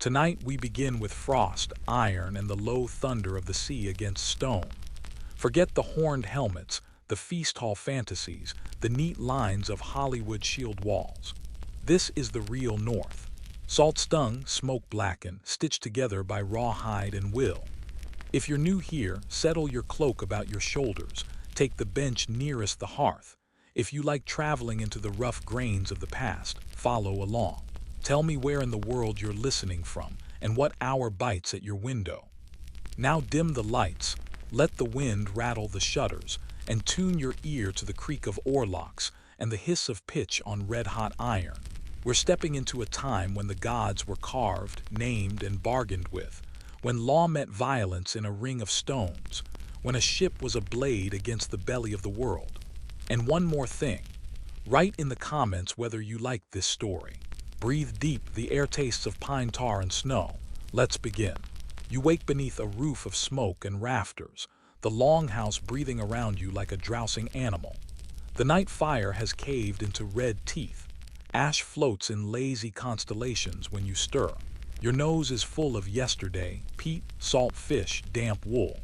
Tonight we begin with frost, iron, and the low thunder of the sea against stone. Forget the horned helmets, the feast hall fantasies, the neat lines of Hollywood shield walls. This is the real North. Salt-stung, smoke-blackened, stitched together by rawhide and will. If you're new here, settle your cloak about your shoulders. Take the bench nearest the hearth. If you like traveling into the rough grains of the past, follow along. Tell me where in the world you're listening from and what hour bites at your window. Now dim the lights, let the wind rattle the shutters, and tune your ear to the creak of oarlocks and the hiss of pitch on red-hot iron. We're stepping into a time when the gods were carved, named, and bargained with, when law met violence in a ring of stones, when a ship was a blade against the belly of the world. And one more thing. Write in the comments whether you like this story. Breathe deep, the air tastes of pine tar and snow. Let's begin. You wake beneath a roof of smoke and rafters, the longhouse breathing around you like a drowsing animal. The night fire has caved into red teeth. Ash floats in lazy constellations when you stir. Your nose is full of yesterday, peat, salt fish, damp wool.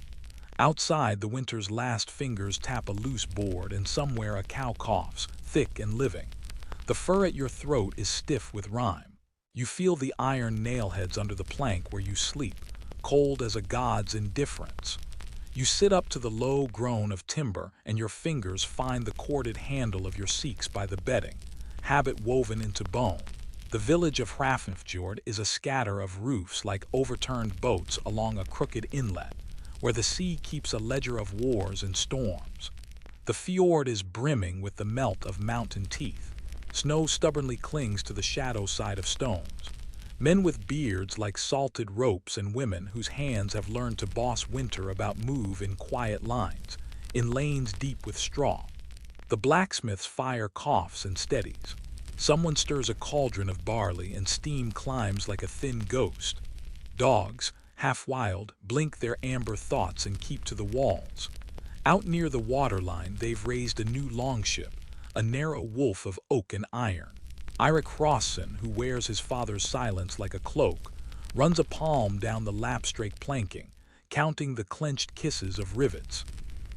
Outside, the winter's last fingers tap a loose board, and somewhere a cow coughs, thick and living. The fur at your throat is stiff with rime. You feel the iron nailheads under the plank where you sleep, cold as a god's indifference. You sit up to the low groan of timber, and your fingers find the corded handle of your seeks by the bedding, habit woven into bone. The village of Hrafnfjord is a scatter of roofs like overturned boats along a crooked inlet, where the sea keeps a ledger of wars and storms. The fjord is brimming with the melt of mountain teeth. Snow stubbornly clings to the shadow side of stones. Men with beards like salted ropes and women whose hands have learned to boss winter about move in quiet lines, in lanes deep with straw. The blacksmith's fire coughs and steadies. Someone stirs a cauldron of barley and steam climbs like a thin ghost. Dogs, half wild, blink their amber thoughts and keep to the walls. Out near the waterline, they've raised a new longship, a narrow wolf of oak and iron. Eirik Hrosson, who wears his father's silence like a cloak, runs a palm down the lapstrake planking, counting the clenched kisses of rivets.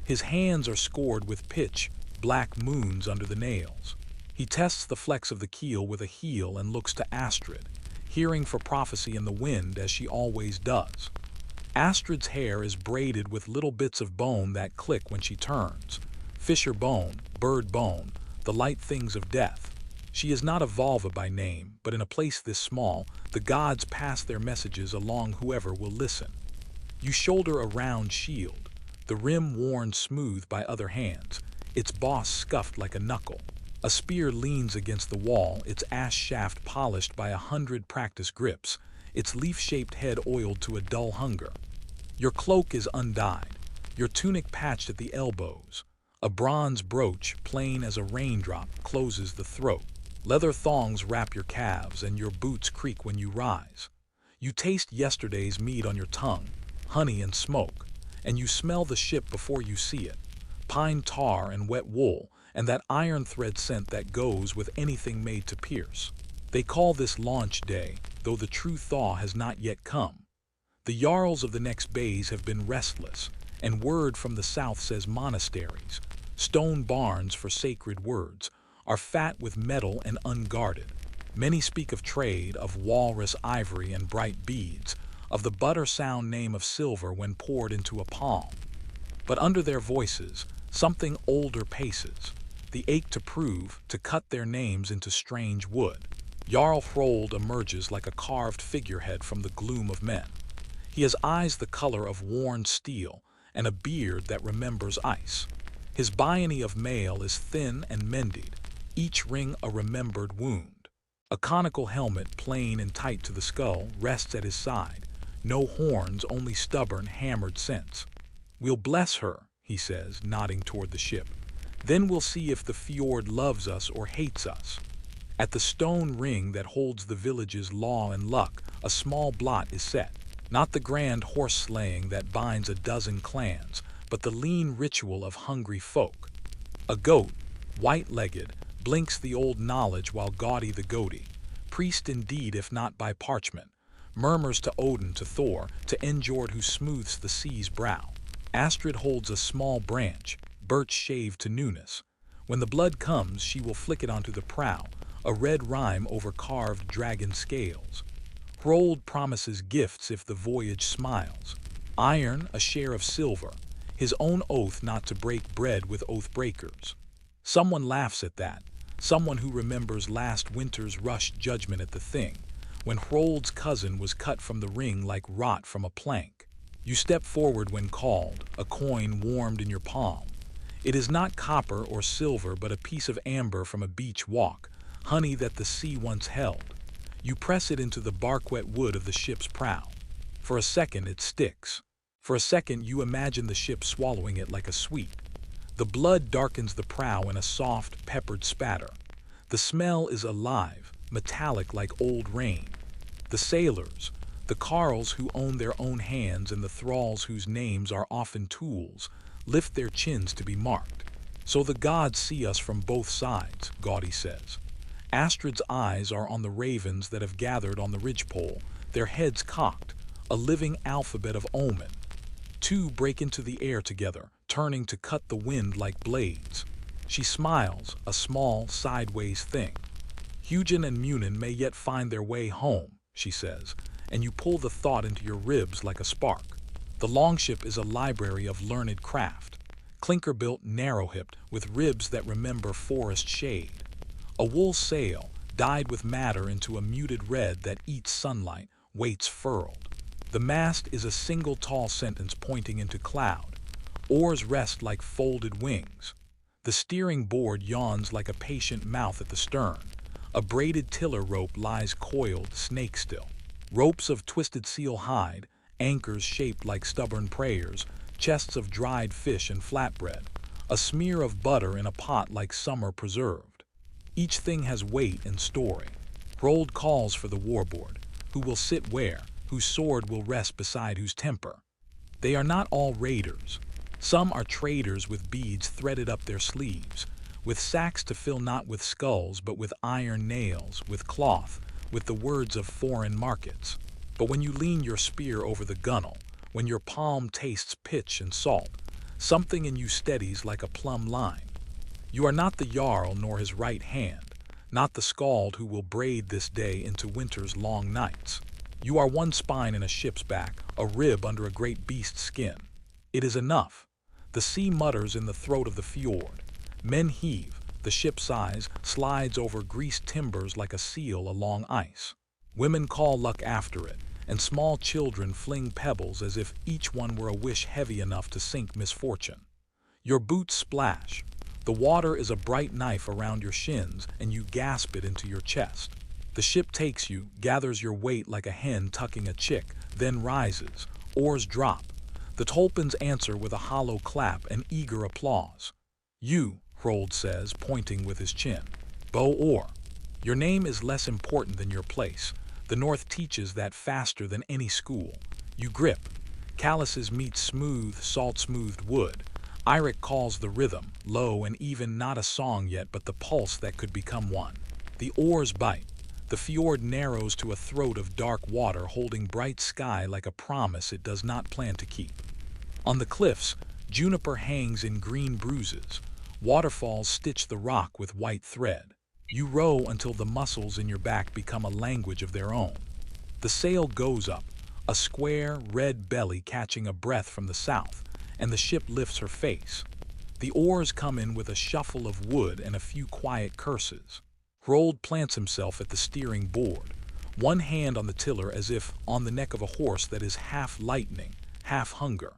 His hands are scored with pitch, black moons under the nails. He tests the flex of the keel with a heel and looks to Astrid, hearing for prophecy in the wind as she always does. Astrid's hair is braided with little bits of bone that click when she turns. Fisher bone, bird bone, the light things of death. She is not a Volva by name, but in a place this small, the gods pass their messages along whoever will listen. You shoulder a round shield, the rim worn smooth by other hands, its boss scuffed like a knuckle. A spear leans against the wall, its ash shaft polished by 100 practice grips, its leaf-shaped head oiled to a dull hunger. Your cloak is undyed, your tunic patched at the elbows. A bronze brooch, plain as a raindrop, closes the throat. Leather thongs wrap your calves, and your boots creak when you rise. You taste yesterday's mead on your tongue, honey and smoke, and you smell the ship before you see it. Pine tar and wet wool, and that iron thread scent that goes with anything made to pierce. They call this launch day, though the true thaw has not yet come. The jarls of the next bays have been restless, and word from the south says monasteries, stone barns for sacred words, are fat with metal and unguarded. Many speak of trade, of walrus ivory and bright beads, of the butter-sound name of silver when poured into a palm. But under their voices, something older paces, the ache to prove, to cut their names into strange wood. Jarl Hrold emerges like a carved figurehead from the gloom of men. He has eyes the color of worn steel and a beard that remembers ice. His biony of mail is thin and mended, each ring a remembered wound. A conical helmet, plain and tight to the skull, rests at his side. No horns, only stubborn, hammered sense. "We'll bless her," he says, nodding toward the ship. "Then we'll see if the fjord loves us or hates us." At the stone ring that holds the village's law and luck, a small blot is set. Not the grand horse slaying that binds a dozen clans, but the lean ritual of hungry folk. A goat, white-legged, blinks the old knowledge while gaudy the goatee. Priest indeed if not by parchment. murmurs to Odin, to Thor, to Njord who smooths the sea's brow. Astrid holds a small branch, birch shaved to newness. When the blood comes, she will flick it onto the prow, a red rime over carved dragon scales. Hrold promises gifts if the voyage smiles. Iron, a share of silver, his own oath not to break bread with oath breakers. Someone laughs at that, someone who remembers last winter's rushed judgment at the thing, when Hrold's cousin was cut from the ring like rot from a plank. You step forward when called, a coin warmed in your palm. It is not copper or silver but a piece of amber from a beach walk, honey that the sea once held. You press it into the bark-wet wood of the ship's prow. For a second it sticks. For a second you imagine the ship swallowing it like a sweet. The blood darkens the prow in a soft, peppered spatter. The smell is alive, metallic like old rain. The sailors, the carls who own their own hands and the thralls whose names are often tools, lift their chins to be marked. So the gods see us from both sides, Gaudi says. Astrid's eyes are on the ravens that have gathered on the ridgepole, their heads cocked, a living alphabet of omen. Two break into the air together, turning to cut the wind like blades. She smiles, a small, sideways thing. Hugin and Munin may yet find their way home, she says, and you pull the thought into your ribs like a spark. The longship is a library of learned craft, clinker-built, narrow-hipped, with ribs that remember forest shade. A wool sail, dyed with madder into a muted red that eats sunlight, waits furled. The mast is a single tall sentence pointing into cloud. Oars rest like folded wings. The steering board yawns like a patient mouth at the stern. A braided tiller rope lies coiled, snake-still. Ropes of twisted seal hide, anchors shaped like stubborn prayers, chests of dried fish and flatbread, a smear of butter in a pot like summer preserved. Each thing has weight and story. Hrold calls for the warboard, who will sit where, whose sword will rest beside whose temper. They are not all raiders. Some are traders with beads threaded up their sleeves, with sacks to fill not with skulls but with iron nails, with cloth, with the words of foreign markets. But when you lean your spear over the gunwale, when your palm tastes pitch and salt, something in you steadies like a plumb line. You are not the Jarl nor his right hand, not the skald who will braid this day into winter's long nights. You are one spine in a ship's back, a rib under a great beast's skin. It is enough. The sea mutters in the throat of the fjord. Men heave, the ship sighs, slides over greased timbers like a seal along ice. Women call luck after it, and small children fling pebbles as if each one were a wish heavy enough to sink misfortune. Your boots splash. The water is a bright knife around your shins, and you gasp it into your chest. The ship takes you, gathers your weight like a hen tucking a chick, then rises. Oars drop. The tolpins answer with a hollow clap and eager applause. You, Hrold says, pointing with his chin. Bow oar. Your name is less important than your place. The North teaches that faster than any school. You grip. Calluses meet smooth, salt-smoothed wood. Eirik calls the rhythm, low and even, not a song yet but the pulse that could become one. The oars bite. The fjord narrows to a throat of dark water holding bright sky like a promise it does not plan to keep. On the cliffs, juniper hangs in green bruises. Waterfalls stitch the rock with white thread. You row until the muscles in your back become a language of their own. The sail goes up, a square, red belly catching a breath from the south, and the ship lifts her face. The oars come in with a shuffle of wood and a few quiet curses. Hrold plants himself at the steering board, one hand on the tiller as if on the neck of a horse that is half lightning, half hunger.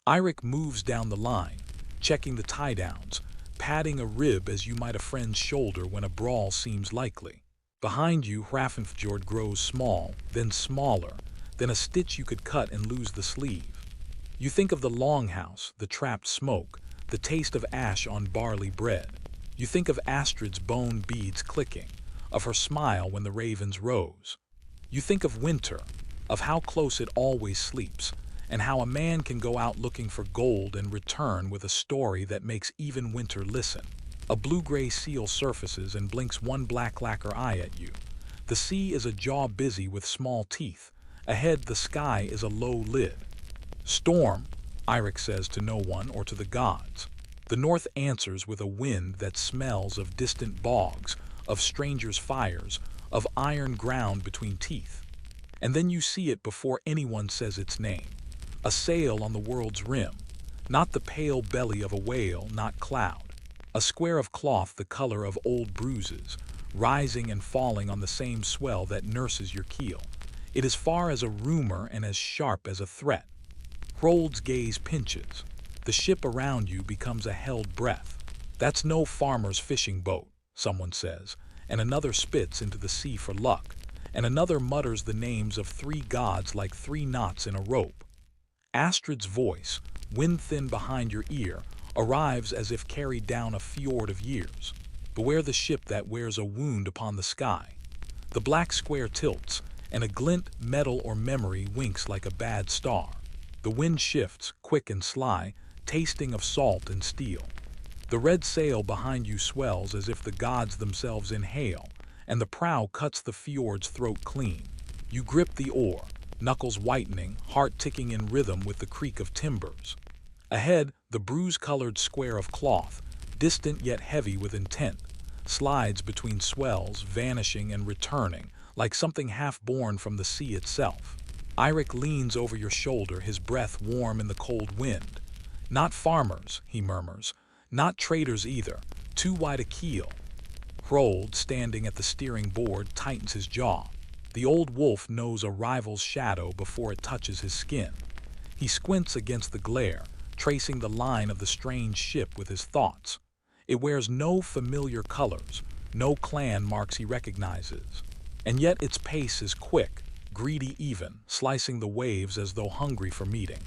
Eirik moves down the line, checking the tie-downs, patting a rib as you might a friend's shoulder when a brawl seems likely. Behind you, Hrafnfjord grows small, then smaller, then a stitch you could cut and lose the sleeve. You think of the longhouse, the trapped smoke, the taste of ash on barley bread. You think of Astrid's bone beads clicking, of her smile when the ravens rose. You think of winter, of how close it always sleeps, and how a man can go out looking for gold and return with a story that makes even winter listen. A blue-gray seal surfaces and blinks one black lacquer eye at you. The sea is a jaw busy with small teeth, Ahead, the sky is a low lid. Storm, Eirik says to no one or to the gods. The north answers with a wind that smells of distant bogs, of strangers' fires, of iron ground between teeth. And then you see it before anyone says its name. A sail on the world's rim, not the pale belly of a whale, not cloud. A square of cloth the color of old bruises, rising and falling on the same swell that nurses your keel. It is far as a rumor and as sharp as a threat. Hrold's gaze pinches. The ship around you becomes a held breath. That's no farmer's fishing boat, someone says, and another spits into the sea for luck, and another mutters the names of three gods like three knots in a rope. Astrid's voice, wind-thin behind your ear, arrives as if carried down a fjord of years. Beware the ship that wears a wound upon the sky. The black square tilts, and a glint, metal or memory winks like a bad star. The wind shifts, quick and sly, tasting of salt and steel. The red sail behind you swells as if the gods themselves inhale, and the prow cuts the fjord's throat clean. You grip the oar, knuckles whitening, heart ticking in rhythm with the creak of timbers. Ahead, the bruise-colored square of cloth, distant yet heavy with intent, slides between swells, vanishing and returning, like something half-born from the sea itself. Eirik leans over your shoulder, his breath warm in the cold wind. Not farmers, he murmurs, not traders either, too wide a keel. Hrold, standing at the steering board, tightens his jaw. The old wolf knows a rival's shadow before it touches his skin. He squints against the glare, tracing the line of the strange ship with his thoughts. It wears no familiar colors, no clan marks he recognizes. And yet its pace is quick, greedy even, slicing the waves as though hungry for meeting.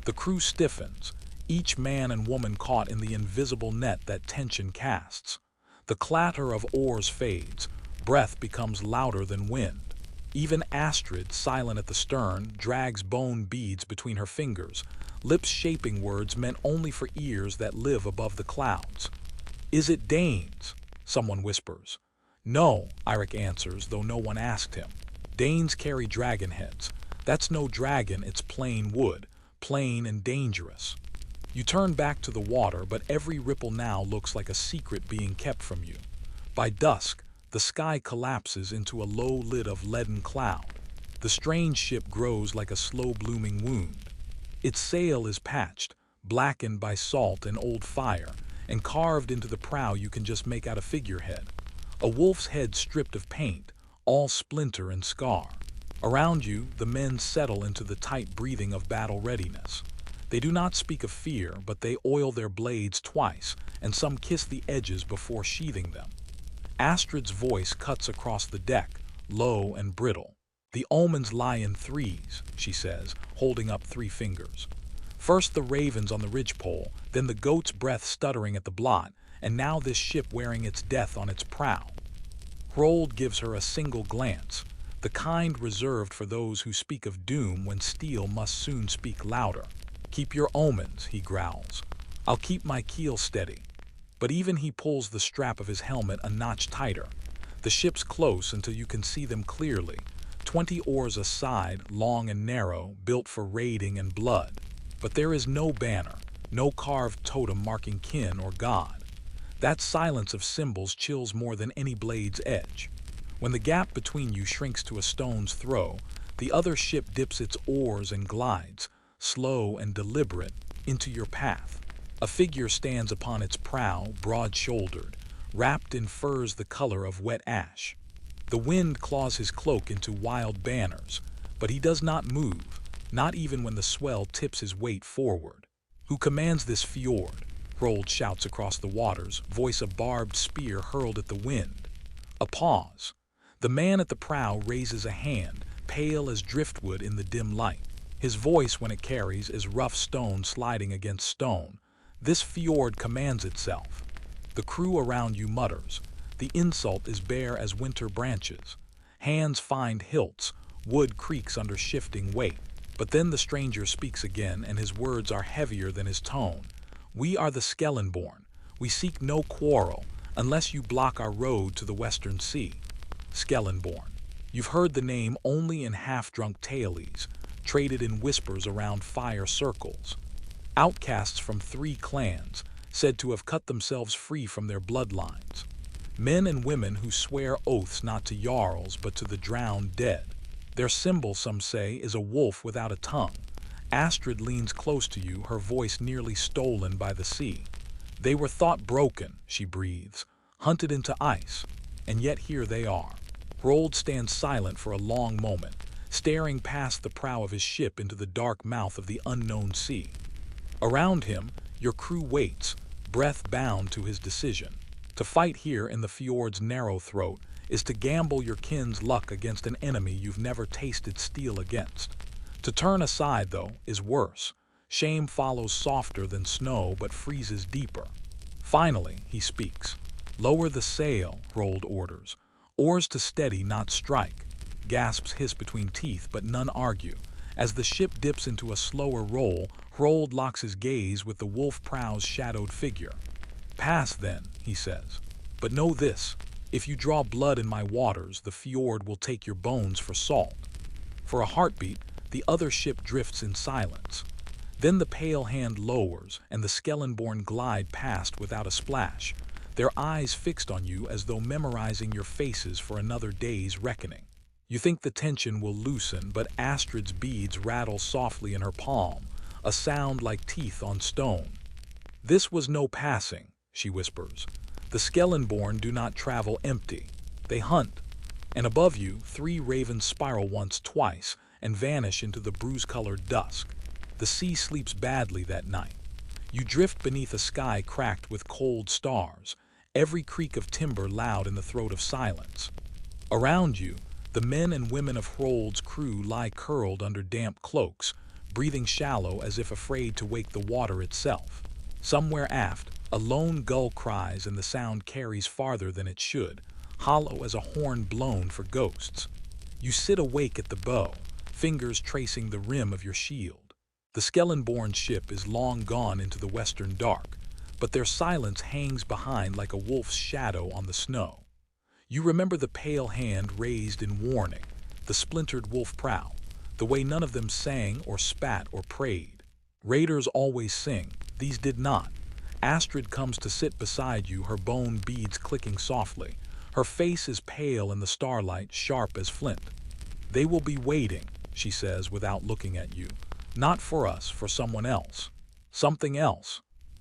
The crew stiffens, each man and woman caught in the invisible net that tension casts. The clatter of oars fades, breath becomes louder than wind. Even Astrid, silent at the stern, drags bone beads between her fingers, lips shaping words meant only for ears that live above the clouds. "Is it Danes?" someone whispers. "No," Eirik answers, though no one asked him. "Danes carry dragon heads. That's no dragon, it's plain wood, plain and dangerous." You turn back to the water, but every ripple now looks like a secret being kept from you. By dusk, the sky collapses into a low lid of leaden cloud. The strange ship grows like a slow-blooming wound. Its sail is patched, blackened by salt and old fire, and carved into the prow you can just make out a figurehead. A wolf's head stripped of paint, all splinter and scar. Around you, the men settle into the tight breathing of battle readiness. They do not speak of fear, but they oil their blades twice, and some kiss the edges before sheathing them. Astrid's voice cuts across the deck, low and brittle. "The omens lie in threes," she says, holding up 3 fingers. "First the ravens on the ridgepole, then the goat's breath stuttering at the blot, and now this ship wearing its death on its prow." Hrold gives her a single glance, the kind reserved for those who speak of doom when steel must soon speak louder. "Keep your omens," he growls. "I'll keep my keel steady." But even he pulls the strap of his helmet a notch tighter. The ship's close until you can see them clearly. 20 oars a side, long and narrow, built for raiding and blood. But there is no banner, no carved totem marking kin or god. That silence of symbols chills more than any blade's edge. When the gap between you shrinks to a stone's throw, the other ship dips its oars and glides, slow and deliberate, into your path. A figure stands upon its prow, broad-shouldered, wrapped in furs the color of wet ash. The wind claws his cloak into wild banners, but he does not move, not even when the swell tips his weight forward. "Who commands this fjord?" Hrold shouts across the waters, voice a barbed spear hurled at the wind. A pause. The man at the prow raises a hand, pale as driftwood in the dim light. His voice, when it carries, is rough stone sliding against stone. "This fjord commands itself." The crew around you mutters. The insult is bare as winter branches. Hands find hilts, wood creaks under shifting weight. But then the stranger speaks again, and his words are heavier than his tone. "We are the Skellenborn. We seek no quarrel, unless you block our road to the western sea." Skellenborn. You've heard the name only in half-drunk tales, traded in whispers around fire circles. Outcasts from 3 clans, said to have cut themselves free from their bloodlines. Men and women who swear oaths not to jarls but to the drowned dead. Their symbol, some say, is a wolf without a tongue. Astrid leans close to you, her voice nearly stolen by the sea. They were thought broken, she breathes, hunted into ice, and yet here they are. Rold stands silent for a long moment, staring past the prow of his ship into the dark mouth of the unknown sea. Around him, your crew waits, breath bound to his decision. To fight here in the fjord's narrow throat is to gamble your kin's luck against an enemy you've never tasted steel against. To turn aside, though, is worse. Shame follows softer than snow but freezes deeper. Finally, he speaks. Lower the sail, Rold orders. Oars to steady, not strike. Gasps hiss between teeth, but none argue. As the ship dips into a slower roll, Rold locks his gaze with the wolf prow's shadowed figure. Pass then, he says. But know this, if you draw blood in my waters, the fjord will take your bones for salt. For a heartbeat, the other ship drifts in silence. Then the pale hand lowers, and the Skellenborn glide past without a splash, their eyes fixed on you as though memorizing your faces for another day's reckoning. You think the tension will loosen, but Astrid's beads rattle softly in her palm, a sound like teeth on stone. This was no passing, she whispers. The Skellenborn do not travel empty. They hunt. And above you, 3 ravens spiral once, twice, and vanish into the bruise-colored dusk. The sea sleeps badly that night. You drift beneath a sky cracked with cold stars, every creak of timber loud in the throat of silence. Around you, the men and women of Hrold's crew lie curled under damp cloaks, breathing shallow as if afraid to wake the water itself. Somewhere aft, a lone gull cries and the sound carries farther than it should, hollow as a horn blown for ghosts. You sit awake at the bow, fingers tracing the rim of your shield. The Skellenborn ship is long gone into the western dark, but their silence hangs behind like a wolf's shadow on the snow. You remember the pale hand raised in warning, the splintered wolf prow, the way none of them sang or spat or prayed. Raiders always sing, these did not. Astrid comes to sit beside you, her bone beads clicking softly. Her face is pale in the starlight, sharp as flint. They will be waiting, she says without looking at you. Not for us, for someone else. Something else.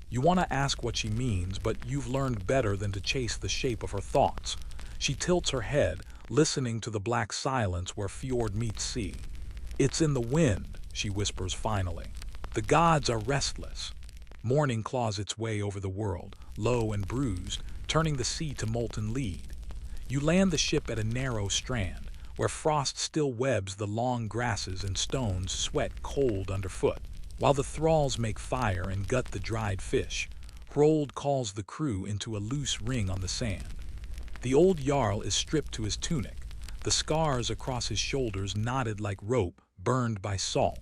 You want to ask what she means, but you've learned better than to chase the shape of her thoughts. She tilts her head, listening to the black silence where fjord meets sea. It's in the wind, she whispers finally. The gods are restless. Morning claws its way over the world, low and bruised, turning the sea to molten lead. You land the ship at a narrow strand, where frost still webs the long grasses and stones sweat cold underfoot. While the thralls make fire and gut the dried fish, Hrold calls the crew into a loose ring on the sand. The old jarl is stripped to his tunic, the scars across his shoulders knotted like rope burned by salt.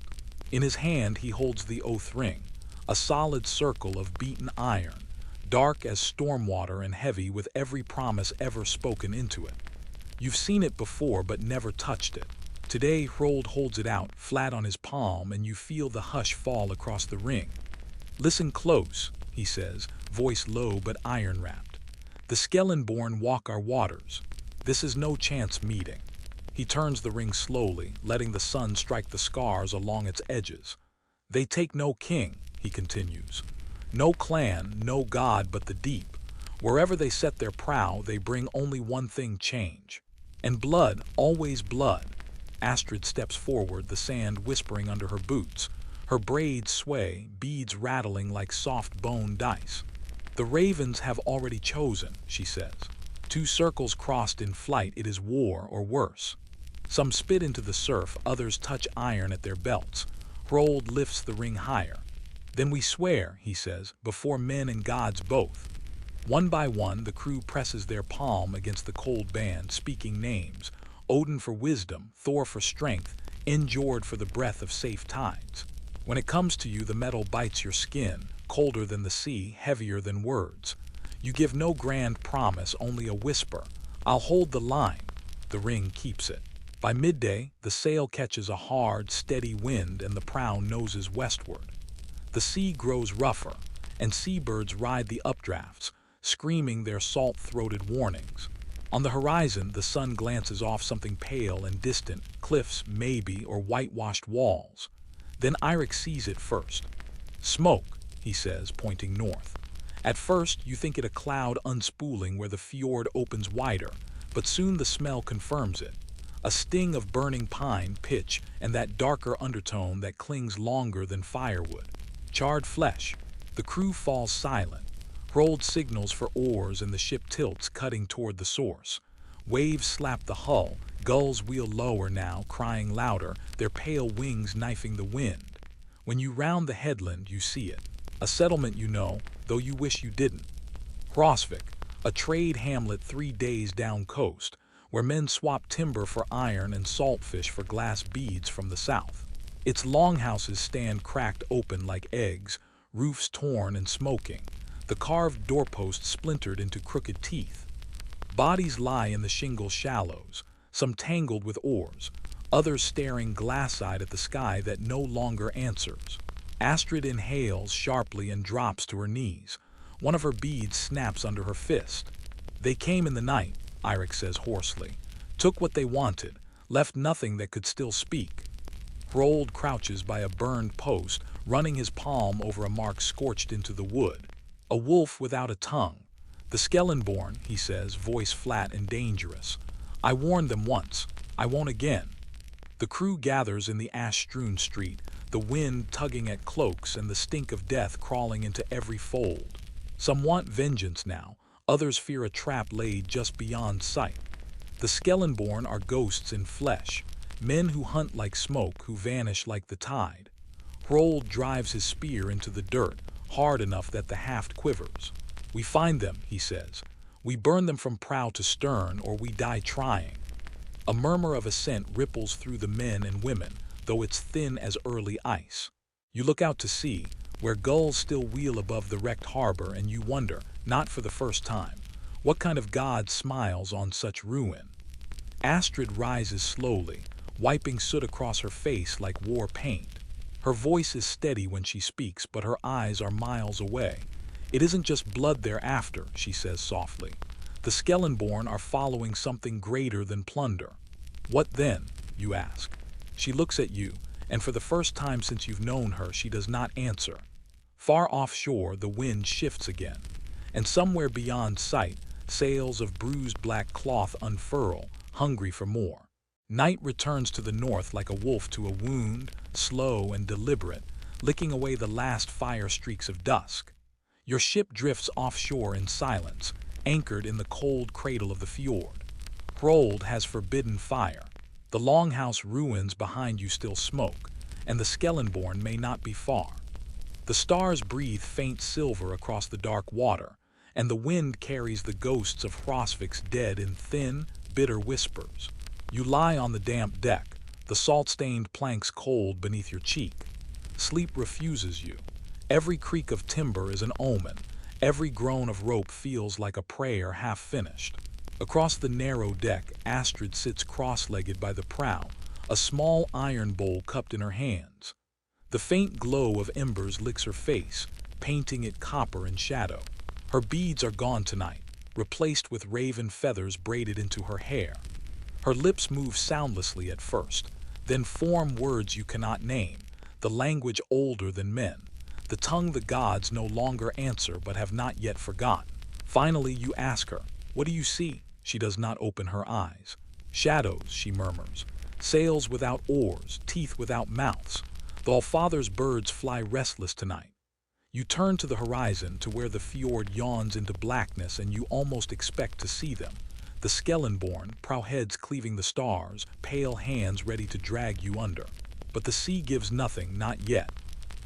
In his hand he holds the oath ring, a solid circle of beaten iron, dark as storm water and heavy with every promise ever spoken into it. You've seen it before but never touched it. Today Hrold holds it out, flat on his palm, and you feel the hush fall across the ring. Listen close, he says, voice low but iron-wrapped. The Skellenborn walk our waters. This is no chance meeting. He turns the ring slowly, letting the sun strike the scars along its edges. They take no king, he continues. No clan, no god but the deep. Wherever they set their prow, they bring only one thing: change. And blood, always blood. Astrid steps forward, the sand whispering under her boots. Her braids sway, beads rattling like soft bone dice. The ravens have already chosen, she says. 2 circles crossed in flight, it is war or worse. Some spit into the surf, others touch iron at their belts. Hrold lifts the ring higher. Then we swear, he says, before men and gods both. One by one, the crew presses their palm against the cold band, speaking names. Odin for wisdom, Thor for strength, Njord for the breath of safe tides. When it comes to you, the metal bites your skin, colder than the sea, heavier than words. You give no grand promise, only a whisper. I'll hold the line. The ring keeps it. By midday, the sail catches a hard, steady wind and the prow noses westward. The sea grows rougher, and seabirds ride the updrafts, screaming their salt-throated warnings. On the horizon, the sun glances off something pale and distant, cliffs, maybe, or whitewashed walls. Then Eirik sees it first. "Smoke," he says, pointing north. At first, you think it a cloud unspooling where the fjord opens wider, but soon the smell confirms it. A sting of burning pine, pitch, and that darker undertone that clings longer than firewood. Charred flesh. The crew falls silent. Hrold signals for oars and the ship tilts, cutting toward the source. Waves slap the hull, gulls wheel lower now, crying louder, their pale wings knifing the wind. When you round the headland, you see it. A settlement you know, though you wish you didn't. Hrossvik, a trade hamlet 3 days down coast, where men swap timber for iron and saltfish for glass beads from the south. Its longhouses stand cracked open like eggs, roofs torn and smoking, the carved doorposts splintered into crooked teeth. Bodies lie in the shingle shallows, some tangled with oars, others staring glass-eyed at the sky that no longer answers. Astrid inhales sharply and drops to her knees. One of her beads snaps under her fist. "They came in the night," Eirik says hoarsely. "Took what they wanted, left nothing that could still speak." Hrold crouches by a burned post, running his palm over a mark scorched into the wood. "A wolf without a tongue. The Skellenborn," he says, voice flat and dangerous. "I warned them once. I won't again." The crew gathers in the ash-strewn street, the wind tugging at cloaks and the stink of death crawling into every fold. Some want vengeance now, others fear a trap laid just beyond sight. The Skellenborn are ghosts in flesh, men who hunt like smoke, who vanish like the tide. Hrold drives his spear into the dirt, hard enough that the haft quivers. "We find them," he says. "We burn them from prow to stern, or we die trying." A murmur of assent ripples through the men and women, though it's thin as early ice. You look out to sea, where gulls still wheel above the wrecked harbor, and you wonder, not for the first time, what kind of god smiles on such ruin. Astrid rises slowly, wiping soot across her face like war paint. Her voice is steady when she speaks, but her eyes are miles away. "It isn't just blood they're after," she says softly. "The Skellenborn are following something greater than plunder." "What then?" you ask. She looks at you, and for the first time since you've known her, she does not answer. Far offshore, the wind shifts again, and somewhere beyond sight, sails of bruised black cloth unfurl, hungry for more. Night returns to the north like a wolf to a wound, slow and deliberate, licking away the last fire streaks of dusk. Your ship drifts offshore in silence, anchored in the cold cradle of the fjord. Hrold has forbidden fire. The longhouse ruins behind you still smoke, and the Skellenborn may not be far. The stars breathe faint silver across the dark water, and the wind carries the ghosts of Hrossvik's dead in thin, bitter whispers. You lie on the damp deck, the salt-stained planks cold beneath your cheek. Sleep refuses you. Every creak of timber is an omen. Every groan of rope feels like a prayer half finished. Across the narrow deck, Astrid sits cross-legged by the prow, a small iron bowl cupped in her hands. The faint glow of embers licks her face, painting it copper in shadow. Her beads are gone tonight, replaced with raven feathers braided into her hair. Her lips move soundlessly at first, then form words you cannot name, the language older than men, the tongue the gods no longer answer but have not yet forgotten. Finally, you ask her, "What do you see?" She does not open her eyes. "Shadows," she murmurs, "sails without oars, teeth without mouths. The Allfather's birds fly restless tonight." You turn to the horizon, to where the fjord yawns into blackness, and you almost expect to see them. The Skellenborn, prowheads cleaving the stars, pale hands ready to drag you under. But the sea gives nothing, not yet.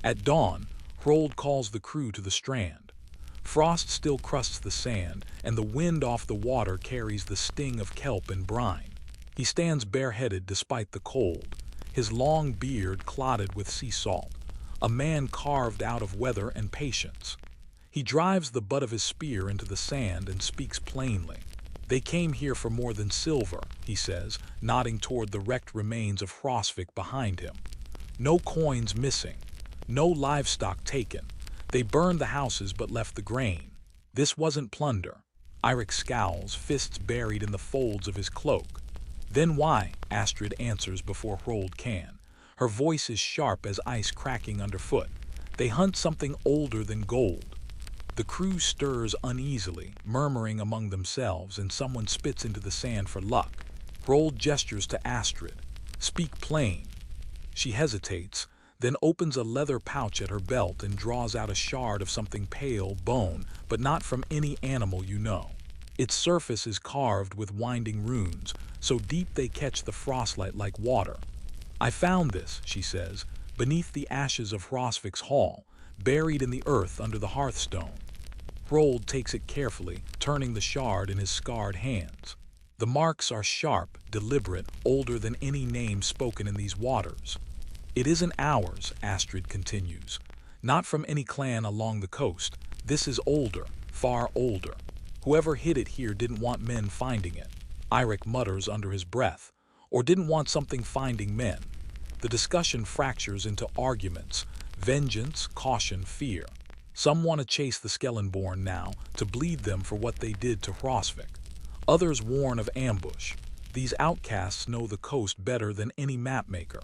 At dawn, Hrold calls the crew to the strand. Frost still crusts the sand, and the wind off the water carries the sting of kelp and brine. He stands bareheaded despite the cold, his long beard clotted with sea salt, a man carved out of weather and patience. He drives the butt of his spear into the sand and speaks plainly. "They came here for more than silver," he says, nodding toward the wrecked remains of Hrosvik behind him. No coins missing, no livestock taken. They burned the houses but left the grain. This wasn't plunder. Eirik scowls, fists buried in the folds of his cloak. Then why? Astrid answers before Hrold can. Her voice is sharp as ice cracking underfoot. They hunt something older than gold. The crew stirs uneasily, murmuring among themselves, and someone spits into the sand for luck. Hrold gestures to Astrid. Speak plain. She hesitates, then opens a leather pouch at her belt and draws out a shard of something pale, bone, but not from any animal you know. Its surface is carved with winding runes, so deep they catch the frostlight like water. I found this, she says, beneath the ashes of Hrosvik's hall, buried in the earth under the hearthstone. Hrold takes it carefully, turning the shard in his scarred hands. The marks are sharp, deliberate, older than any name spoken in these waters. It isn't ours, Astrid continues. Not from any clan along the coast. This is older, far older. Whoever hid it here didn't want men finding it. Eirik mutters under his breath. Or didn't want something finding men. The discussion fractures into arguments. Vengeance, caution, fear. Some want to chase the Skellenborn now, to bleed them for what they did to Hrosvik. Others warn of ambush. These outcasts know the coast better than any mapmaker.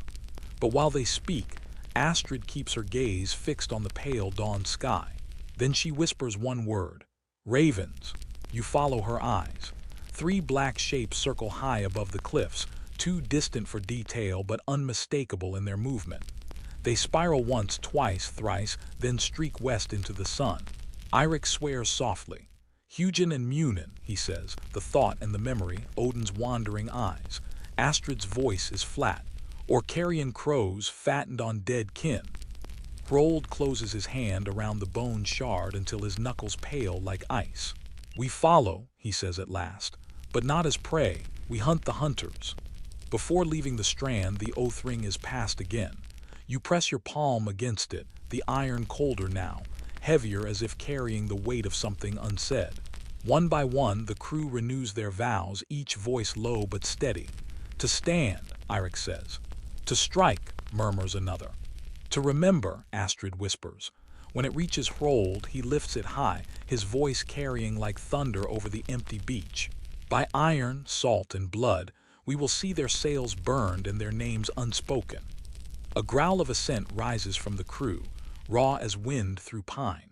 But while they speak, Astrid keeps her gaze fixed on the pale dawn sky. Then she whispers one word. Ravens. You follow her eyes. 3 black shapes circle high above the cliffs, too distant for detail but unmistakable in their movement. They spiral once, twice, thrice, then streak west into the sun. Eirik swears softly. Hugin and Munin, he says, the thought and the memory, Odin's wandering eyes. Astrid's voice is flat. Or carrion crows fattened on dead kin. Hrold closes his hand around the bone shard until his knuckles pale like ice. We follow, he says at last, but not as prey, we hunt the hunters. Before leaving the strand, the oath ring is passed again. You press your palm against it, the iron colder now, heavier as if carrying the weight of something unsaid. One by one, the crew renews their vows, each voice low but steady. To stand, Eirik says. To strike, murmurs another. To remember, Astrid whispers. When it reaches Hrold, he lifts it high, his voice carrying like thunder over the empty beach. By iron, salt, and blood, we will see their sails burned and their names unspoken. A growl of assent rises from the crew, raw as wind through pine.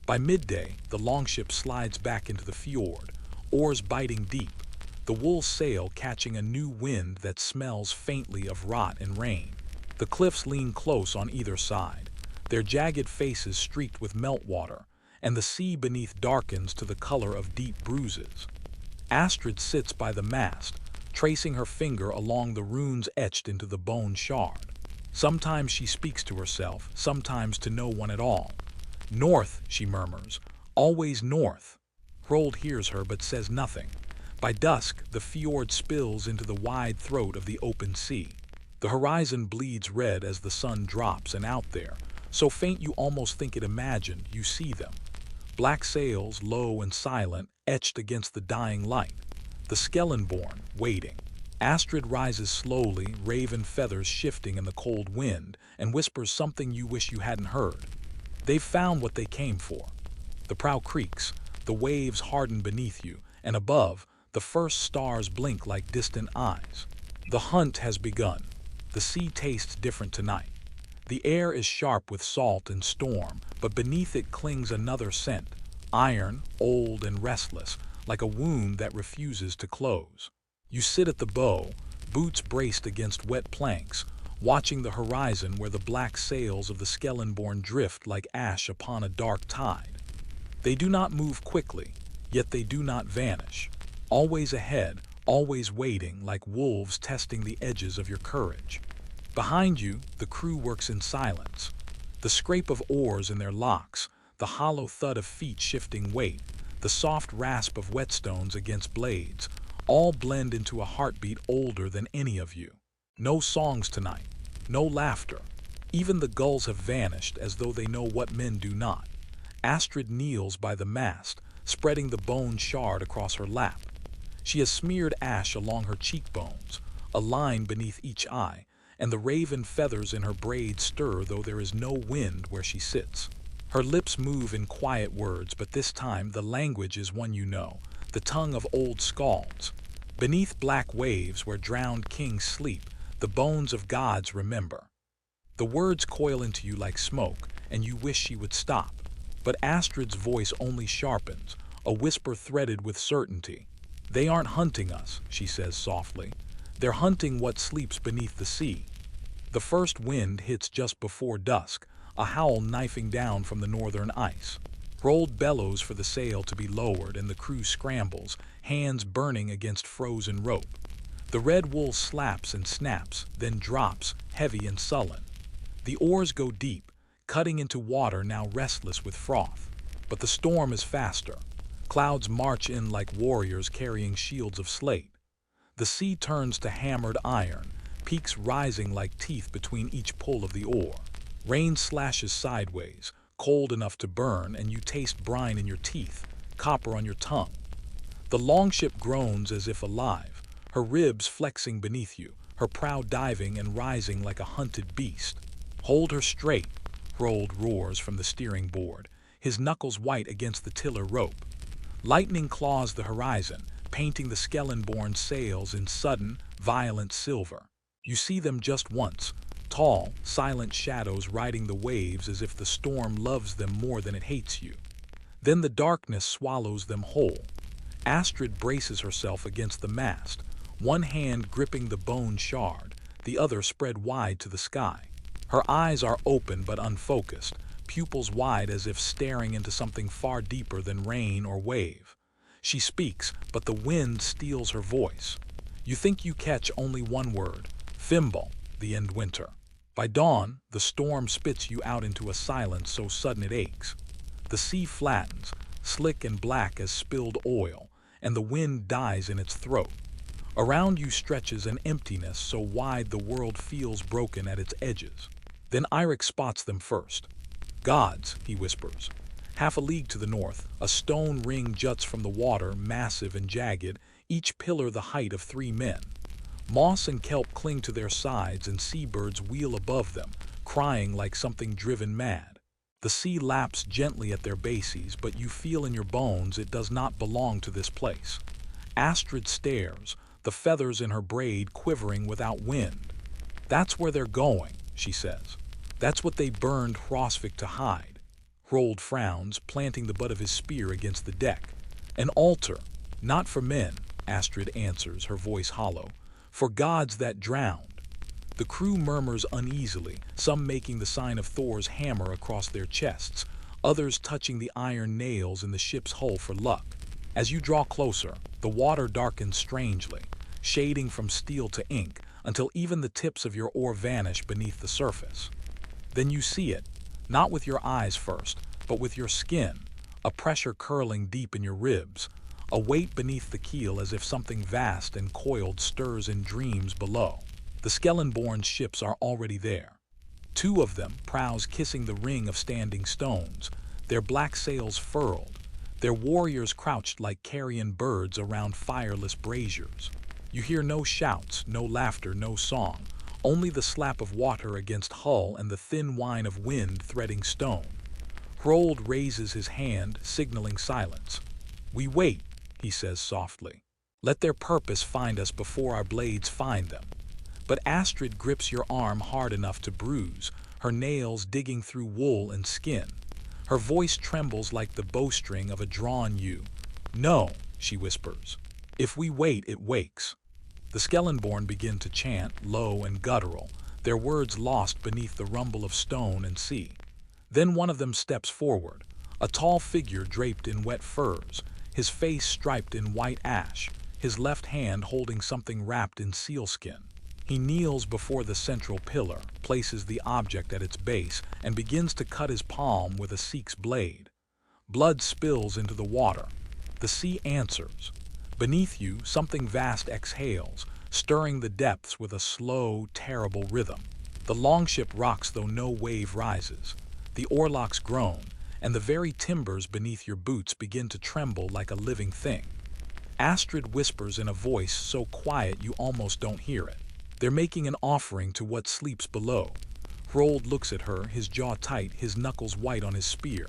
By midday, the longship slides back into the fjord, oars biting deep, the wool sail catching a new wind that smells faintly of rot and rain. The cliffs lean close on either side, their jagged faces streaked with meltwater, and the sea beneath darkens to the color of deep bruises. Astrid sits by the mast, tracing her finger along the runes etched into the bone shard. Sometimes she speaks to herself, sometimes to no one at all. North, she murmurs, always north. Hrold hears her but says nothing. By dusk, the fjord spills into the wide throat of the open sea. The horizon bleeds red as the sun drops, and out there, so faint you almost think it imagined, you see them. Black sails, low and silent, etched against the dying light. The Skellenborn, waiting. Astrid rises slowly, raven feathers shifting in the cold wind, and whispers something you wish you hadn't heard. They've found what they came for. The prow creaks, the waves harden beneath you, and above, the first stars blink like distant eyes. The hunt has begun. The sea tastes different tonight. The air is sharp with salt and storm, but beneath it clings another scent, iron, old and restless, like a wound that refuses to close. You sit at the bow, boots braced against wet planks, watching the horizon where the black sails of the Skellenborn drift like ash upon a dark tide. They do not move quickly, yet they do not vanish. Always ahead, always waiting, like wolves testing the edges of your courage. Behind you, the crew works in silence. The scrape of oars in their locks, the hollow thud of feet shifting weight, the soft rasp of whetstones against blades, all blend into a heartbeat older than any of you. No songs tonight, no laughter. Even the gulls have vanished as though they know what men do not. Astrid kneels by the mast, spreading the bone shard across her lap. She has smeared ash along her cheekbones, a line beneath each eye, and the raven feathers in her braids stir though there is no wind where she sits. Her lips move in quiet words, but this time the language is one you know, the tongue of old skalds. Beneath black waves where drowned kings sleep, the bones of gods remember. The words coil into you like smoke, and you wish she would stop. But Astrid's voice only sharpens, a whisper threaded with certainty. They aren't hunting us, she says softly. They're hunting what sleeps beneath the sea. The first wind hits just before dusk, a howl knifing down from the northern ice. Rolled bellows for the sail to be lowered, and the crew scrambles, hands burning against frozen rope. The red wool slaps and snaps, then drops, heavy and sullen. The oars go deep, cutting into water now restless with froth. But the storm is faster. Clouds march in like warriors carrying shields of slate. The sea turns to hammered iron, peaks rising like teeth between each pull of the oar. Rain slashes sideways, cold enough to burn, and you taste brine in your teeth, copper on your tongue. The longship groans as if alive, her ribs flexing beneath you, her prow diving and rising like a hunted beast. Hold her straight, Rold roars from the steering board, his knuckles white against the tiller rope. Lightning claws the horizon, painting the Skellenborn sails in sudden, violent silver. You see them just once, tall, silent shadows riding the waves as if the storm loves them more than it hates you. Then the darkness swallows them whole. Astrid braces herself against the mast, one hand gripping the bone shard, the other spread wide to the sky. Her eyes are open but unfocused, pupils wide as if staring into something far deeper than rain or wave. She speaks, but the wind steals her voice. You think you catch only one word, Fimbul, the end winter. By dawn, the storm spits you out into a silence so sudden it aches. The sea flattens, slick and black as spilled oil, and the wind dies in its throat. Around you stretches an emptiness so wide the world feels broken at its edges. Then Eirik spots them first. Gods, he whispers. Half a league to the north, a stone ring juts from the water, massive and jagged, each pillar the height of 3 men. Moss and kelp cling to their sides, and seabirds wheel above them, crying like something driven mad. The sea laps gently at their bases, but you feel in your bones it does not belong to this place. Astrid stares, the feathers in her braid quivering without wind. That's where they're going, she says. That's what they burned Hrosvik to hide. Rold frowns, planting the butt of his spear against the deck. An altar, not for men, Astrid answers, her voice hollow. For gods that drowned. The crew murmurs uneasily, some making the sign of Thor's hammer across their chests, others touching the iron nails in the ship's hull for luck. As you draw closer, the water darkens strangely, shading from steel to ink, until even the tips of your oar vanish beneath the surface. Then you see it, not with your eyes first, but with your skin, a pressure curling deep in your ribs, a weight beneath the keel as if something vast and coiled stirs in dreams below. The Skellenborn ships are already there. 2 of them, prows kissing the ring of standing stones, their black sails furled, their warriors crouched like carrion birds around fireless braziers. You hear no shouts, no laughter, no song, only the slap of water against hull and the thin whine of wind threading stone. Hrold raises his hand, signaling silence. We wait, he says softly. Let their purpose find us before our blades find them. But Astrid grips your arm hard enough to bruise, her nails digging through wool and skin. Her voice trembles like the bowstring of a drawn yew. No, she whispers. If we wait, it wakes. The Skellenborn begin to chant, low and guttural, their words lost beneath the rumble of stone and sea. Then one of them steps forward, a tall figure draped in wet furs, his face striped in white ash, his left hand holding something wrapped in sealskin. He kneels before the central pillar, places the object at its base, and begins to cut his palm with a Sikh's blade. Blood spills into the water. The sea answers. Beneath you, something vast exhales, stirring the depths with a slow, terrible rhythm. The longship rocks though no wave rises. The oarlocks groan, and the very timbers beneath your boots begin to tremble like a living thing. Astrid whispers in a voice so quiet you almost don't hear it. They're making an offering to what sleeps below. Hrold looks at her, his jaw tight, his knuckles white on his spear.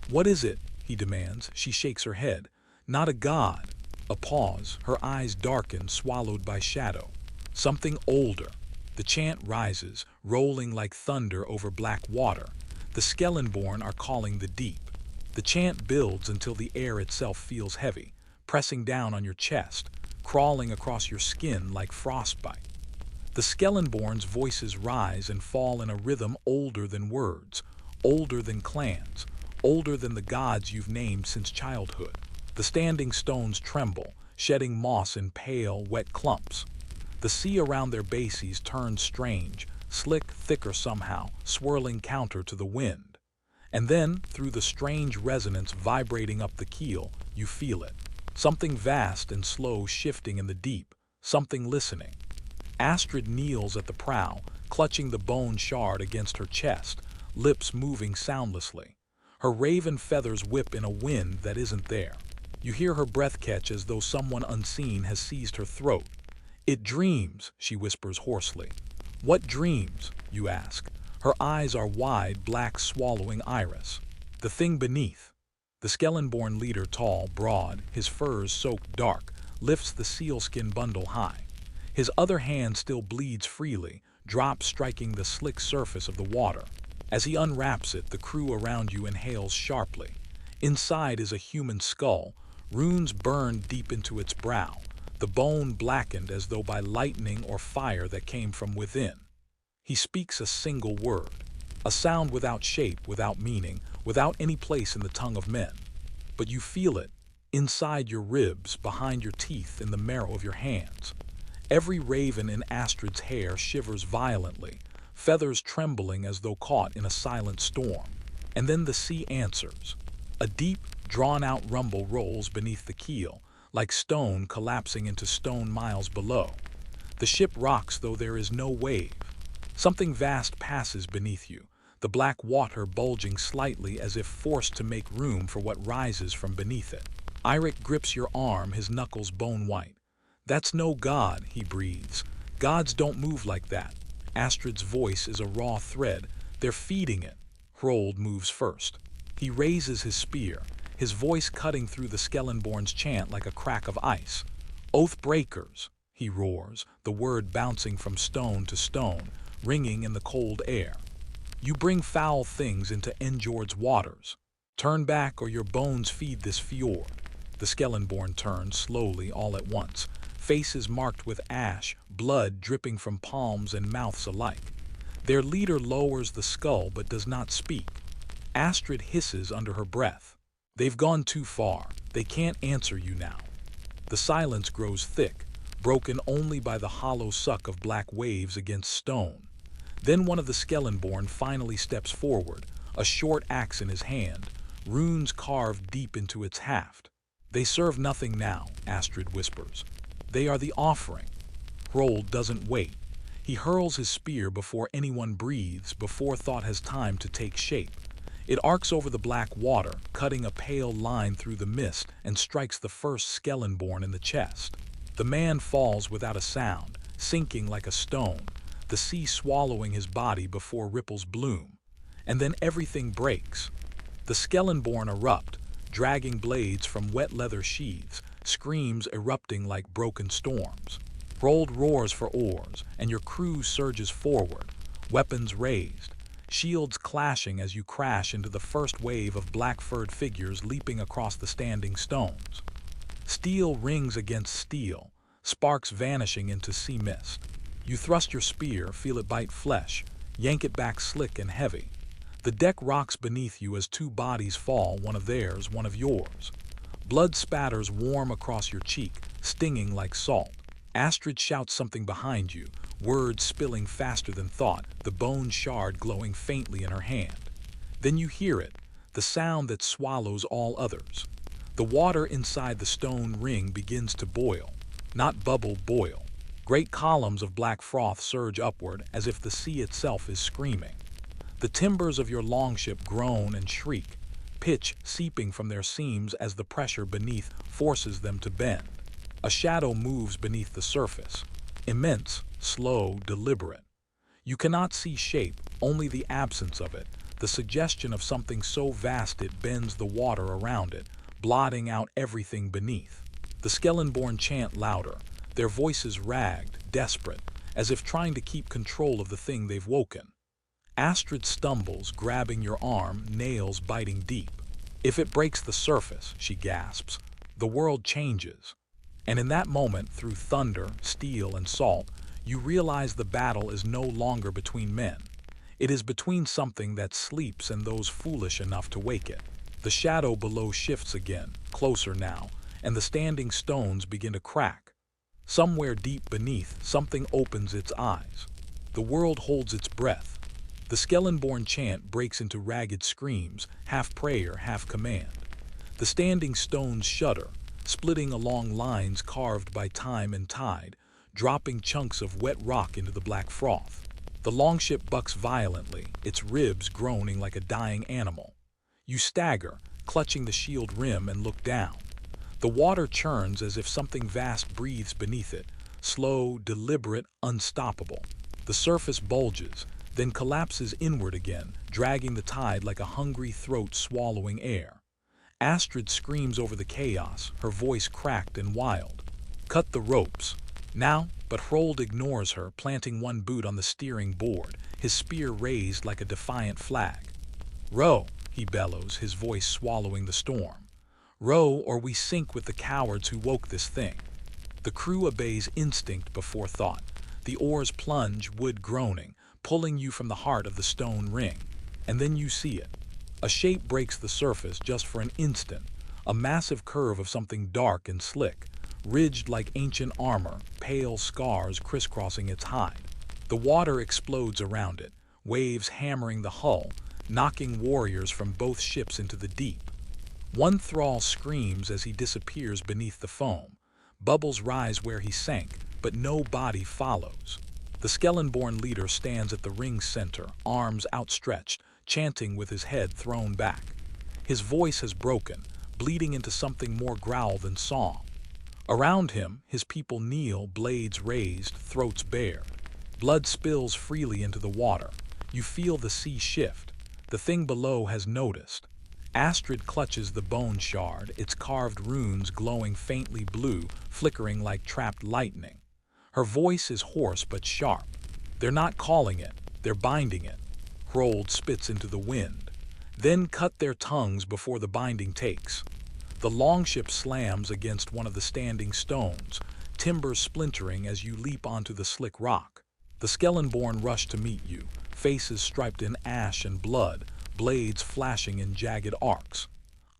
What is it? He demands. She shakes her head. Not a god. A pause, her eyes darken, swallowed by shadow. Something older. The chant rises, rolling like thunder over black water. The Skellenborn are calling the deep. The chant builds until the air itself feels heavy, pressing down on your chest, crawling across your skin like frostbite. The Skellenborn's voices rise and fall in a rhythm older than words, older than clans, older than the gods you've named since childhood. The standing stones tremble, shedding moss in pale, wet clumps. The sea around their bases turns strange, slick, thicker somehow, swirling counter to the wind. And then, through the strange resonance vibrating up the keel, you feel it. Something vast and slow shifting in the deep, something listening. Astrid kneels at the prow, clutching the bone shard against her chest, lips moving soundlessly. Her raven feathers whip in a wind that isn't there. You hear her breath catch as though someone unseen has seized her throat. It dreams, she whispers hoarsely. What dreams? You ask. Her eyes are wide, black swallowing iris. The thing beneath. The Skellenborn leader, tall, broad, his furs soaked dark, lifts the sealskin bundle high. His other hand still bleeds freely, drops striking the slick surface of the water. As he unwraps it, the crew around you inhales sharply. Inside is a human skull, runes burned deep into its brow, the bone blackened as though by lightning or fire that came from within. He speaks a single word, a sound without shape, without meaning, without any place in the tongue of men. But you feel it, inside your ribs, behind your teeth, in the marrow of your hands. Every raven in Astrid's hair shivers violently, feathers trembling as though caught in a silent storm. And then the sea answers. A deep, drawn-out rumble rolls beneath the keel, like stone collapsing into stone miles below. The ship rocks though there is no wave. Something vast passes beneath you, the black water bulging slightly as if forced to make room for what rises from beneath it. Eirik grips your arm, his knuckles bone-white. That's no god, he breathes. Gods don't move like that. Astrid's voice is a raw thread. They're feeding it. Hrold moves first. He raises his spear, his voice cutting through the Skellenborn's chant like a crack of ice. Oath breakers, he roars, the word bouncing from stone to stone, ringing in the cold air. You bring foul things into Njord's waters. Turn back or your bones feed this fjord. The Skellenborn turn slowly all at once, faces marked with ash, blood dripping from palms and mouths alike. Their leader lowers the skull but does not speak. Astrid hisses under her breath. They've gone too far. They can't answer you now. The silence grows thick, broken only by the hollow suck of black waves against stone. Then one of the Skellenborn finally steps forward, a short axe in his hand, runes carved deep into its haft. They serve nothing now, Astrid whispers. They are the offering. Hrold doesn't wait. He hurls his spear before anyone breathes, before thought has time to take shape. It arcs over the black water, cutting a pale line through the mist, and strikes the first Skellenborn in the chest. The man falls without a sound, sinking like a stone, the sea swallowing his body before ripples bloom. And then everything breaks. The Skellenborn erupt, dragging blades from wet leather sheaths, screams erupting like broken storms. Hrold roars for oars, and your crew surges forward, weapons raised, shields clashing as you crash into the first wave of black-furred figures leaping across the standing stones. Steel rings against steel, sparks vanishing into sea mist. You thrust your spear, feel it bite flesh, yank it back slick and heavy. The deck rocks beneath you as two bodies fall, one of theirs, one of yours. Blood spatters warm across your cheek, stinging like salt. Astrid shouts something behind you, words spilling faster than thought, the bone shard glowing faintly in her hand. Then you hear it, the sound that swallows all others. The water inside the stone ring begins to boil, not bubble, boil. Great columns of black froth surge upward as if the sea itself is screaming. The timbers of your longship groan and shriek, pitch seeping from their seams as the pressure beneath forces them to bend. A shadow moves beneath the surface. Immense, slow, deliberate. You cannot see shape, only the absence of it, the suggestion of something so vast it bends the water around it, blotting out everything beneath. The Skellenborn chant louder, their voices ragged, desperate, as if trying to keep control of the thing they've woken. Astrid stumbles, grabbing your arm, nails biting deep. If it breaks the surface, she gasps, the world changes. And in that moment, through thunder, steel, and salt, you realize the battle is no longer between men. It is between something that sleeps and those foolish enough to wake it. The shadow below shifts again, closer now, and the standing stones begin to crack. Somewhere deep beneath, something opens its eyes. The world holds its breath. The Skellenborn chant breaks into ragged screams, half prayer, half command. The standing stones shudder, splitting along lines carved by time and tide, dropping chunks of wet rock into the black froth. The longship bucks violently, its ribs groaning like a dying animal. You stagger, clutching the shield rim, and look down. The water churns as if something vast breathes beneath it, slow, deliberate, unstoppable. The surface bulges, then collapses inward again, dragging the tide like a hungry throat swallowing air. Astrid screams over the chaos, her voice cracked and wild. Cut the ropes. Now, but Hrold ignores her, planting one boot on the steering board, his spear raised like a defiant flag. Row, he bellows, his voice swallowing the storm. Row, or we sink with the cowards who woke this thing. The crew obeys instinct before thought. The oars plunge, wood groaning, pulling you from the heart of the stone ring. And then you see it. A shape breaks the surface just for an instant, a massive curve of something dark and slick, ridged like ancient armor, pale scars crisscrossing its hide. The water explodes around it, waves hammering the hull, knocking warriors from both ships into the deep. One thrall screams as he disappears beneath the foam. Bubbles rise where he sank, but no body follows. The Skellenborn leader stands at the ring's center, arms outstretched, chanting with his head thrown back. His voice has broken, bleeding into something more growl than song. Around him, his people kneel, blades raised, throats bared. Blood spills freely into the water. You feel the sea shift. The thing below has noticed. Astrid clutches the bone shard, its carved runes glowing faintly blue, flickering like trapped lightning. Her voice is hoarse but sharp. They're not calling it, they're binding it. Hrold spits into the wind. Then cut their tongues before the binding takes. The longship slams against one of the standing stones, timber splintering as you leap onto the slick rock. The Skellenborn rush to meet you, faces striped in ash and blood, blades flashing in jagged arcs.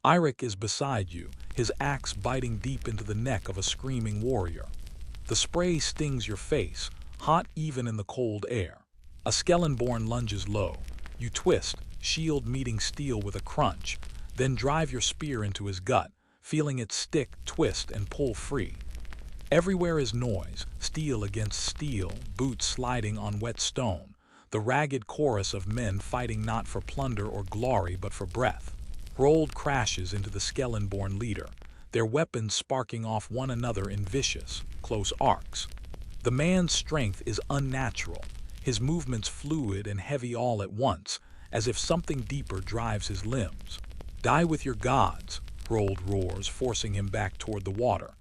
Eirik is beside you, his axe biting deep into the neck of a screaming warrior. The spray stings your face, hot even in the cold air. A Skellenborn lunges low. You twist, shield meeting steel with a crunch, then drive your spear into his gut, feeling it stick, twist, and pull free. Everywhere is noise, steel against steel, boots sliding on wet stone, the ragged chorus of men fighting not for plunder or glory but for breath. Hrold crashes into the Skellenborn leader, their weapons sparking off one another in vicious, close arcs. The man's strength is unnatural, his movements fluid and heavy all at once, as if something deeper drives his limbs. Die with your gods, Hrold roars, forcing him back toward the water.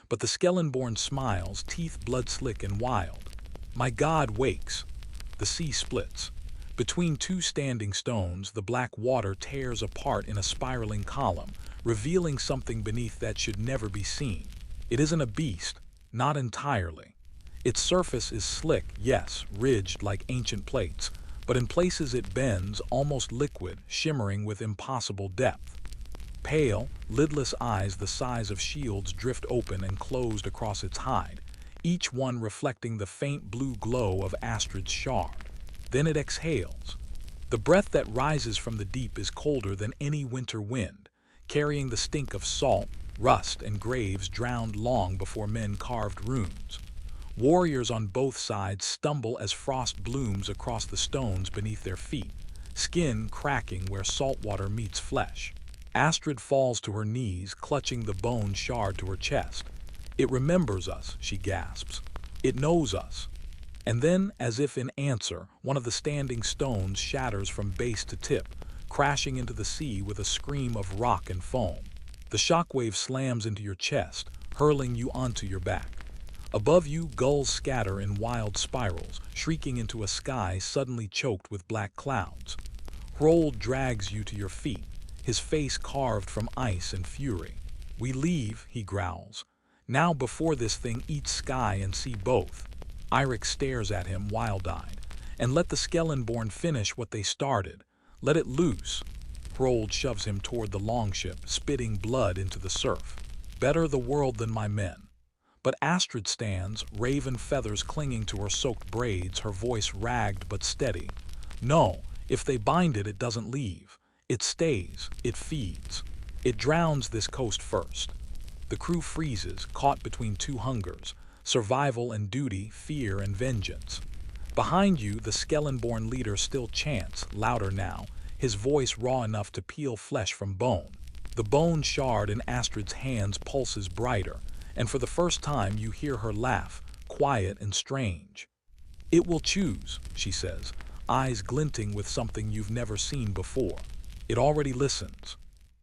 But the Skellenborn smiles, teeth blood-slick and wild. My god wakes. The sea splits. Between two standing stones, the black water tears apart in a spiraling column, revealing something beneath that should never be seen. It isn't a beast, not entirely. Its surface is slick, yes, ridged like ancient plates, but in places it bends, almost liquid, shimmering with impossible depth. Pale, lidless eyes the size of shields drift open and closed across its hide, each one reflecting the faint blue glow of Astrid's shard. Then it exhales. The breath that rises from the deep is colder than any winter wind, carrying the stink of salt, rust, and graves drowned long before men carved runes. Warriors on both sides stumble as frost blooms across the stones beneath their feet, skin cracking where salt water meets flesh. Astrid falls to her knees, clutching the bone shard to her chest. It remembers us, she gasps. It knows us. And then, as if in answer, one of the standing stones shatters from base to tip, crashing into the sea with a scream of rock and foam. The shockwave slams into your chest, hurling you onto your back. Above you, gulls scatter in wild spirals, shrieking into a sky suddenly choked with black clouds. Hrold drags you to your feet, his face carved from ice and fury. We leave, he growls. Now before this thing eats sky and sea both. Eirik stares at him wild-eyed. And let the Skellenborn finish what they started. Let it loose. Hrold shoves him toward the longship, spitting blood into the surf. Better the world than my men. But Astrid stands, raven feathers clinging to her soaked braids, her voice ragged but steady. No, if they bind it, it doesn't leave. It stays, it feeds. It drowns this coast first. The crew freezes, caught between two hungers, survival and duty, fear and vengeance. Behind you, the Skellenborn leader still chants, louder now, his voice raw enough to peel flesh from bone. The bone shard in Astrid's hands pulses brighter, and for the first time you hear her laugh, quiet and strange. It will choose, she says, eyes glinting with something you've never seen before. It already listens.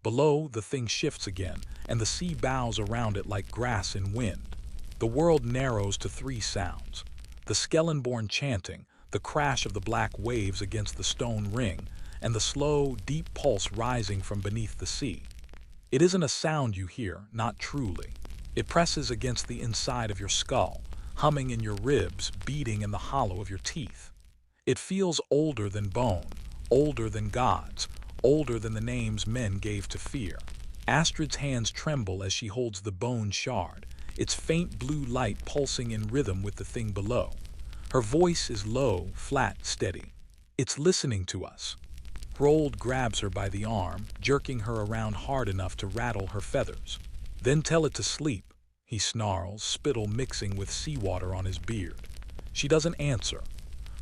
Below, the thing shifts again, and the sea bows around it like grass in wind. The world narrows to three sounds. The Skellenborn chanting, the crash of the black waves against the stone ring, and the slow, deep pulse rising from beneath the sea. It isn't a sound you hear, not truly. It presses against the inside of your skull, humming in your ribs, beating in the hollow of your teeth. It feels older than bone, older than gods, older than the names men gave to fear. Astrid's hands tremble as she holds the bone shard, its faint blue light pulsing in rhythm with the thing below. Her voice is low, flat, steady. It's listening to us. Hrold grabs her by the arm, jerking her around hard enough to rattle her feathers. Then tell it to sleep, he snarls, spittle mixing with seawater on his beard. She doesn't answer.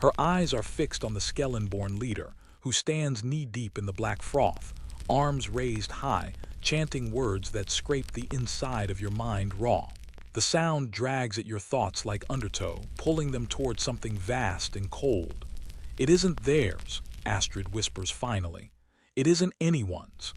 Her eyes are fixed on the Skellenborn leader, who stands knee-deep in the black froth, arms raised high, chanting words that scrape the inside of your mind raw. The sound drags at your thoughts like undertow, pulling them toward something vast and cold. It isn't theirs, Astrid whispers finally. It isn't anyone's.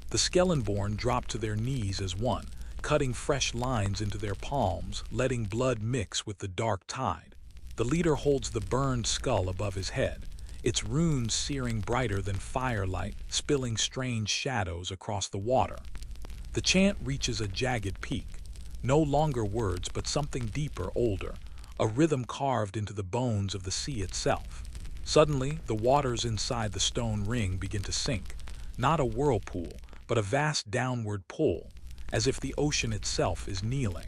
The Skellenborn drop to their knees as one, cutting fresh lines into their palms, letting blood mix with the dark tide. The leader holds the burned skull above his head, its runes searing brighter than firelight, spilling strange shadows across the water. The chant reaches a jagged peak. No longer words, but something deeper, older, a rhythm carved into the bones of the sea itself. Suddenly, the waters inside the stone ring begin to sink, not a whirlpool, but a vast downward pull, as if the ocean itself is kneeling.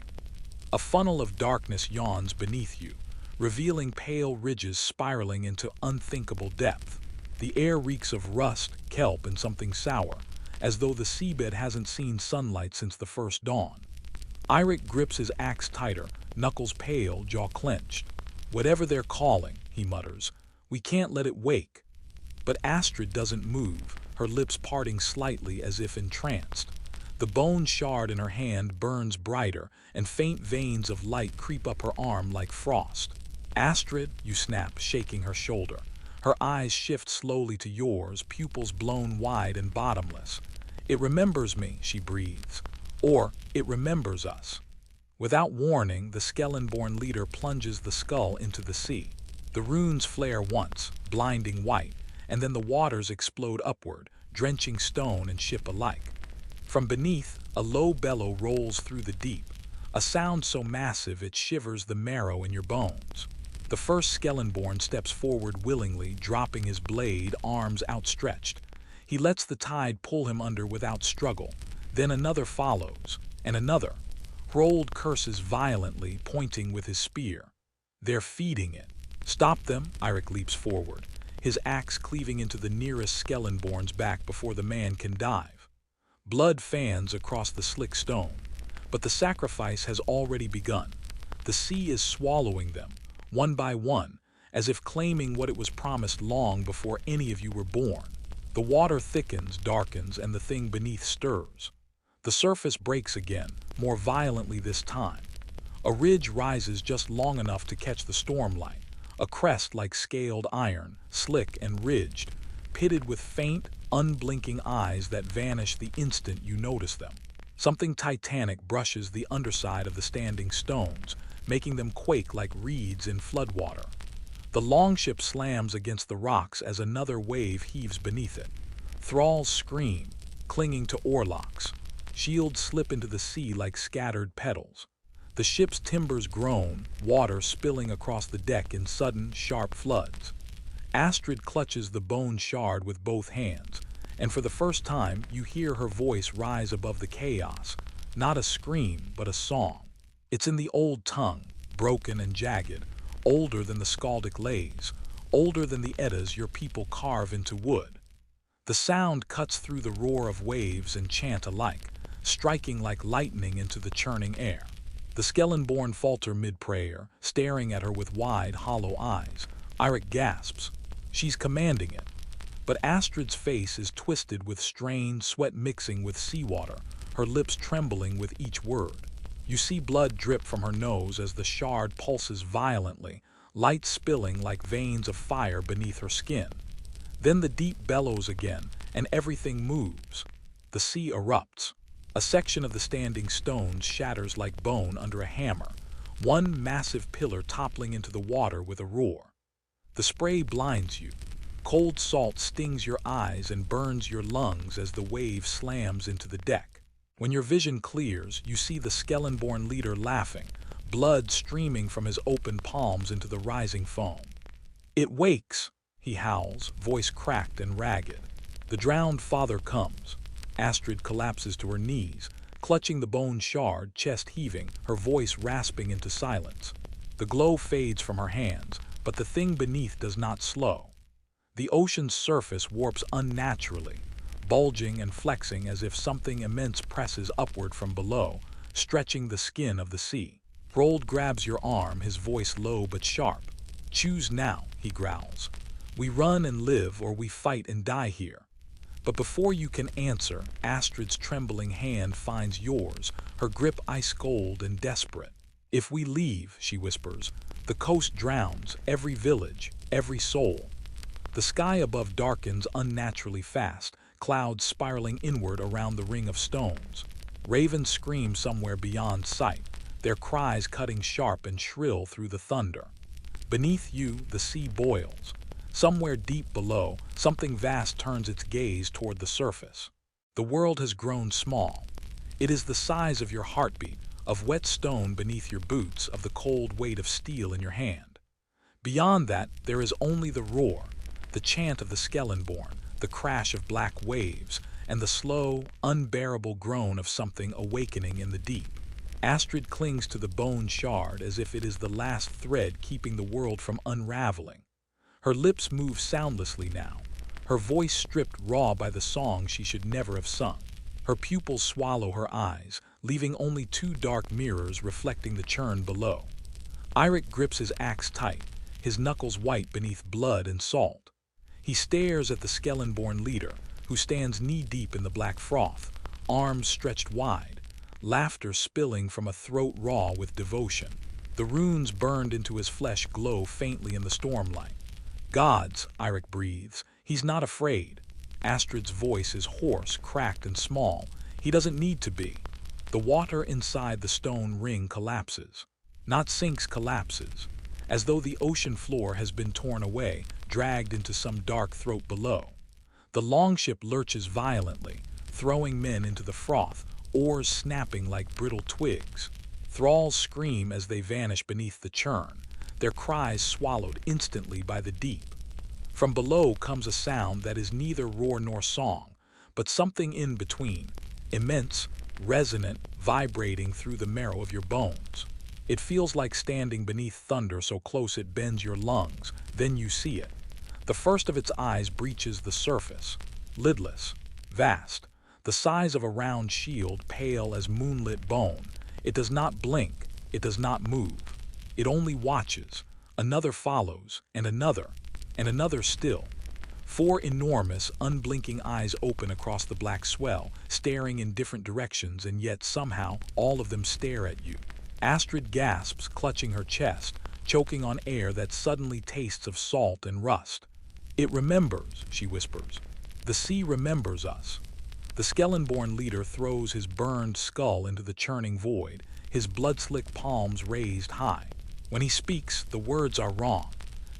A funnel of darkness yawns beneath you, revealing pale ridges spiraling into unthinkable depth. The air reeks of rust, kelp, and something sour, as though the seabed hasn't seen sunlight since the first dawn. Eirik grips his axe tighter, knuckles pale, jaw clenched. Whatever they're calling, he mutters, we can't let it wake. But Astrid doesn't move, her lips parting slightly as if entranced. The bone shard in her hand burns brighter, and faint veins of light creep up her arm like frost. Astrid, you snap, shaking her shoulder. Her eyes shift slowly to yours, pupils blown wide and bottomless. It remembers me, she breathes. Or, it remembers us. Without warning, the Skellenborn leader plunges the skull into the sea. The runes flare once, blinding white, and then the waters explode upward, drenching stone and ship alike. From beneath, a low bellow rolls through the deep, a sound so massive it shivers the marrow in your bones. The first Skellenborn steps forward willingly, dropping his blade, arms outstretched. He lets the tide pull him under without struggle. Then another follows, and another. Hrold curses violently, pointing with his spear. They're feeding it. Stop them, Eirik leaps forward, his axe cleaving into the nearest Skellenborn's back before the man can dive. Blood fans across the slick stone, but the sacrifice has already begun. The sea is swallowing them, one by one, as if claiming what it was promised long before any of you were born. The water thickens, darkens, and the thing beneath stirs. The surface breaks again, more violently this time. A ridge rises just long enough to catch the stormlight, a crest like scaled iron, slick and ridged, pitted with faint, unblinking eyes that vanish the instant you notice them. Something titanic brushes the underside of the standing stones, making them quake like reeds in floodwater. The longship slams against the rocks as another wave heaves beneath it. Thralls scream, clinging to oarlocks. Shields slip into the sea like scattered petals. The ship's timbers groan, water spilling across the deck in sudden, sharp floods. Astrid clutches the bone shard with both hands, and for the first time you hear her voice rise above the chaos, not a scream but a song. It's in the old tongue, broken and jagged, older than the skaldic lays, older than the Eddas your people carve into wood. The sound cuts through the roar of waves and chant alike, striking like lightning into the churning air. The Skellenborn falter mid-prayer, staring at her with wide, hollow eyes. Eirik gasps. She's commanding it. But Astrid's face is twisted with strain, sweat mixing with seawater, her lips trembling with each word. You see blood drip from her nose as the shard pulses violently, light spilling like veins of fire beneath her skin. Then the deep bellows again, and everything moves. The sea erupts. A section of the standing stones shatters like bone under a hammer, one massive pillar toppling into the water with a roar. The spray blinds you. Cold salt stings your eyes and burns your lungs as the wave slams into the deck. When your vision clears, you see the Skellenborn leader laughing, blood streaming from his open palms into the rising foam. "It wakes," he howls, voice cracked and ragged. The drowned father comes. Astrid collapses to her knees, clutching the bone shard, chest heaving, her voice rasping into silence. The glow fades from her hands, but the thing beneath does not slow. The ocean's surface warps unnaturally, bulging and flexing as if something immense presses upward from below, stretching the skin of the sea. Rold grabs your arm, his voice low but sharp. "Choose now," he growls. "We run and live, or we fight and die here." But before you can answer, Astrid's trembling hand finds yours, her grip ice cold and desperate. "If we leave," she whispers, "the coast drowns, every village, every soul." The sky above darkens unnaturally fast, clouds spiraling inward around the ring of stones. Ravens scream somewhere beyond sight, their cries cutting sharp and shrill through the thunder. Beneath you, the sea boils. Somewhere deep below, something vast turns its gaze toward the surface. The world has grown small. It is the size of your heartbeat, of wet stone beneath your boots, of the cold weight of steel in your hand. Beyond that, there is only the roar, the chant of the Skellenborn, the crash of black waves, and the slow, unbearable groan of something awakening in the deep. Astrid clings to the bone shard as if it is the last thread keeping the world from unraveling. Her lips move soundlessly now, her voice stripped raw by the song she should never have sung. Her pupils swallow her eyes, leaving only two dark mirrors reflecting the churn below. Eirik grips his axe tight, his knuckles white beneath blood and salt. He stares at the Skellenborn leader, who stands knee-deep in the black froth, arms stretched wide, laughter spilling from a throat raw with devotion. The runes burned into his flesh glow faintly in the stormlight. "Gods," Eirik breathes. He's not afraid. Astrid's voice is hoarse, cracked, and small. He doesn't need to be. The water inside the stone ring collapses. Not sinks, collapses. As though the ocean floor has been torn away, dragged into some dark throat below. The longship lurches violently, throwing men into the froth, oars snapping like brittle twigs. Thralls scream as they vanish beneath the churn, their cries swallowed instantly by the deep. From below comes a sound that is neither roar nor song, but something in between, immense, resonant, vibrating through the marrow of your bones. It feels like standing beneath thunder so close it bends your lungs. Then you see it. The first of its eyes breaches the surface, lidless, vast, the size of a round shield, pale as moonlit bone. It does not blink, it does not move. It only watches. Another follows, and another still. Four enormous, unblinking eyes open across the black swell, staring in different directions, and yet somehow all of them stare at you. Astrid gasps, clutching her chest, choking on air that suddenly tastes of salt and rust. It remembers, she whispers. The sea remembers us. The Skellenborn leader throws his burned skull into the churning void, his blood-slick palms raised high. When he speaks, the words are wrong.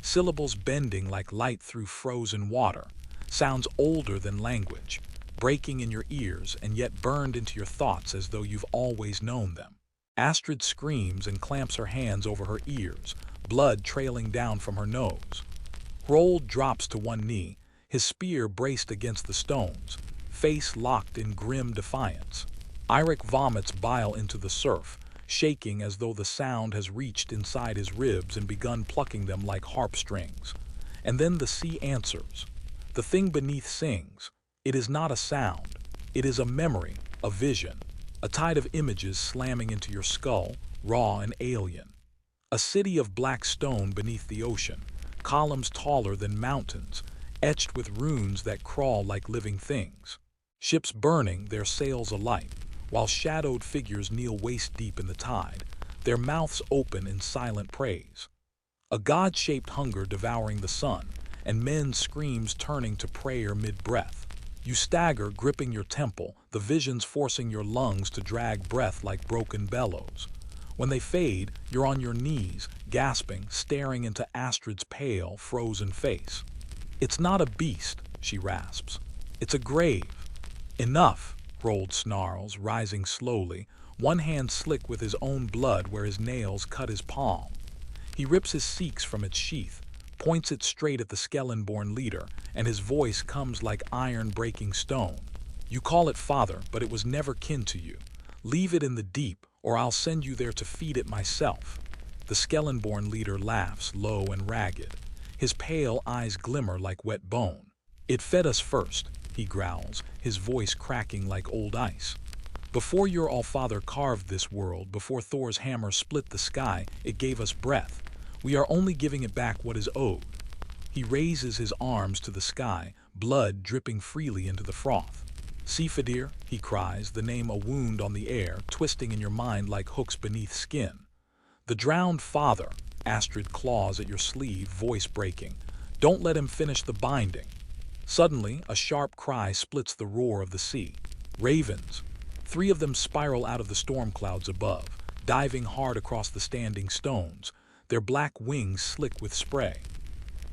Syllables bending like light through frozen water. Sounds older than language, breaking in your ears and yet burned into your thoughts as though you've always known them. Astrid screams and clamps her hands over her ears, blood trailing down from her nose. Hrold drops to one knee, his spear braced against the stones, face locked in grim defiance. Eirik vomits bile into the surf, shaking as though the sound has reached inside his ribs and begun plucking them like harp strings. And then the sea answers. The thing beneath sings. It is not a sound. It is a memory, a vision, a tide of images slamming into your skull, raw and alien. A city of black stone beneath the ocean, columns taller than mountains, etched with runes that crawl like living things. Ships burning, their sails alight, while shadowed figures kneel waist-deep in the tide, their mouths open in silent praise. A god-shaped hunger devouring the sun, and men's screams turning to prayer mid-breath. You stagger, gripping your temple, the visions forcing your lungs to drag breath like broken bellows. When they fade, you're on your knees, gasping, staring into Astrid's pale, frozen face. It's not a beast, she rasps. It's a grave. Enough, Hrold snarls, rising slowly, one hand slick with his own blood where his nails cut his palm. He rips his seeks from its sheath, points it straight at the Skellenborn leader, and his voice comes like iron breaking stone. You call it father, but it was never kin to you. Leave it in the deep, or I'll send you there to feed it myself. The Skellenborn leader laughs, low and ragged. His pale eyes glimmer like wet bone. It fed us first, he growls, his voice cracking like old ice. Before your Allfather carved this world, before Thor's hammer split the sky, it gave us breath. We are only giving it back what is owed. He raises his arms to the sky, blood dripping freely into the froth. Sifadir, he cries, the name a wound on the air, twisting in your mind like hooks beneath skin. The drowned father, Astrid claws at your sleeve, voice breaking. Don't let him finish the binding. Suddenly, a sharp cry splits the roar of the sea. Ravens. 3 of them spiral out of the storm clouds above, diving hard across the standing stones, their black wings slick with spray.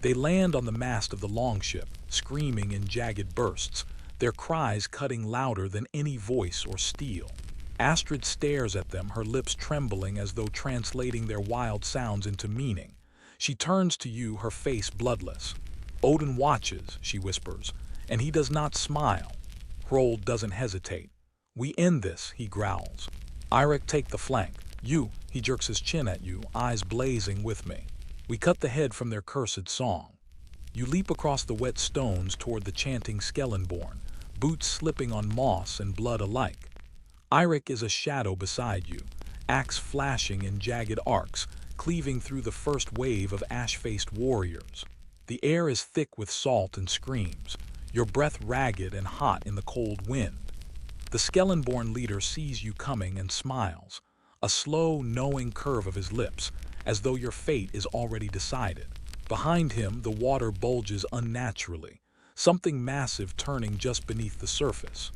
They land on the mast of the longship, screaming in jagged bursts, their cries cutting louder than any voice or steel. Astrid stares at them, her lips trembling as though translating their wild sounds into meaning. She turns to you, her face bloodless. Odin watches, she whispers, and he does not smile. Hrold doesn't hesitate. We end this, he growls. Eirik, take the flank. You, he jerks his chin at you, eyes blazing with me. We cut the head from their cursed song. You leap across the wet stones toward the chanting Skellenborn, boots slipping on moss and blood alike. Eirik is a shadow beside you, axe flashing in jagged arcs, cleaving through the first wave of ash-faced warriors. The air is thick with salt and screams, your breath ragged and hot in the cold wind. The Skellenborn leader sees you coming and smiles, a slow, knowing curve of his lips, as though your fate is already decided. Behind him, the water bulges unnaturally, something massive turning just beneath the surface.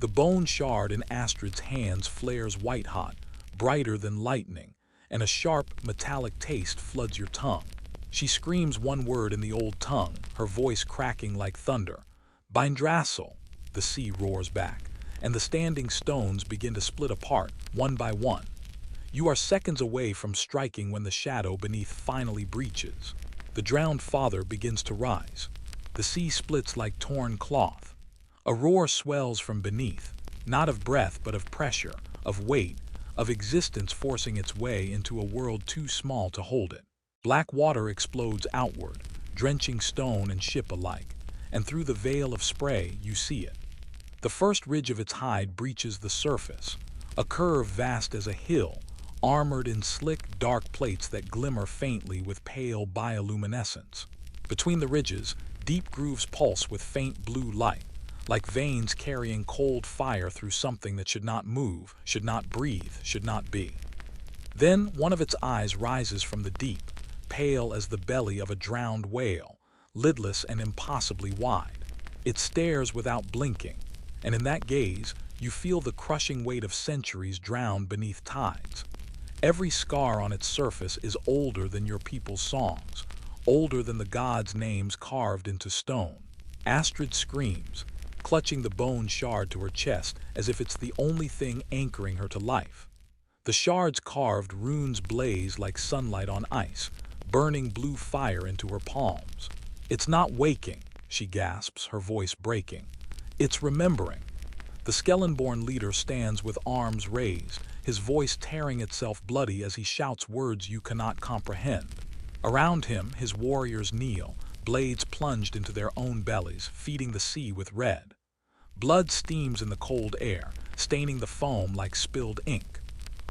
The bone shard in Astrid's hands flares white-hot, brighter than lightning, and a sharp, metallic taste floods your tongue. She screams one word in the old tongue, her voice cracking like thunder. Bindrassel, the sea roars back, and the standing stones begin to split apart, one by one. You are seconds away from striking when the shadow beneath finally breaches. The drowned father begins to rise. The sea splits like torn cloth. A roar swells from beneath, not of breath but of pressure, of weight, of existence forcing its way into a world too small to hold it. Black water explodes outward, drenching stone and ship alike, and through the veil of spray you see it. The first ridge of its hide breaches the surface, a curve vast as a hill, armored in slick, dark plates that glimmer faintly with pale bioluminescence. Between the ridges, deep grooves pulse with faint blue light, like veins carrying cold fire through something that should not move, should not breathe, should not be. Then one of its eyes rises from the deep, pale as the belly of a drowned whale, lidless and impossibly wide. It stares without blinking, and in that gaze, you feel the crushing weight of centuries drowned beneath tides. Every scar on its surface is older than your people's songs, older than the gods' names carved into stone. Astrid screams, clutching the bone shard to her chest as if it's the only thing anchoring her to life. The shard's carved runes blaze like sunlight on ice, burning blue fire into her palms. It's not waking, she gasps, her voice breaking. It's remembering. The Skellenborn leader stands with arms raised, his voice tearing itself bloody as he shouts words you cannot comprehend. Around him, his warriors kneel, blades plunged into their own bellies, feeding the sea with red. Blood steams in the cold air, staining the foam like spilled ink.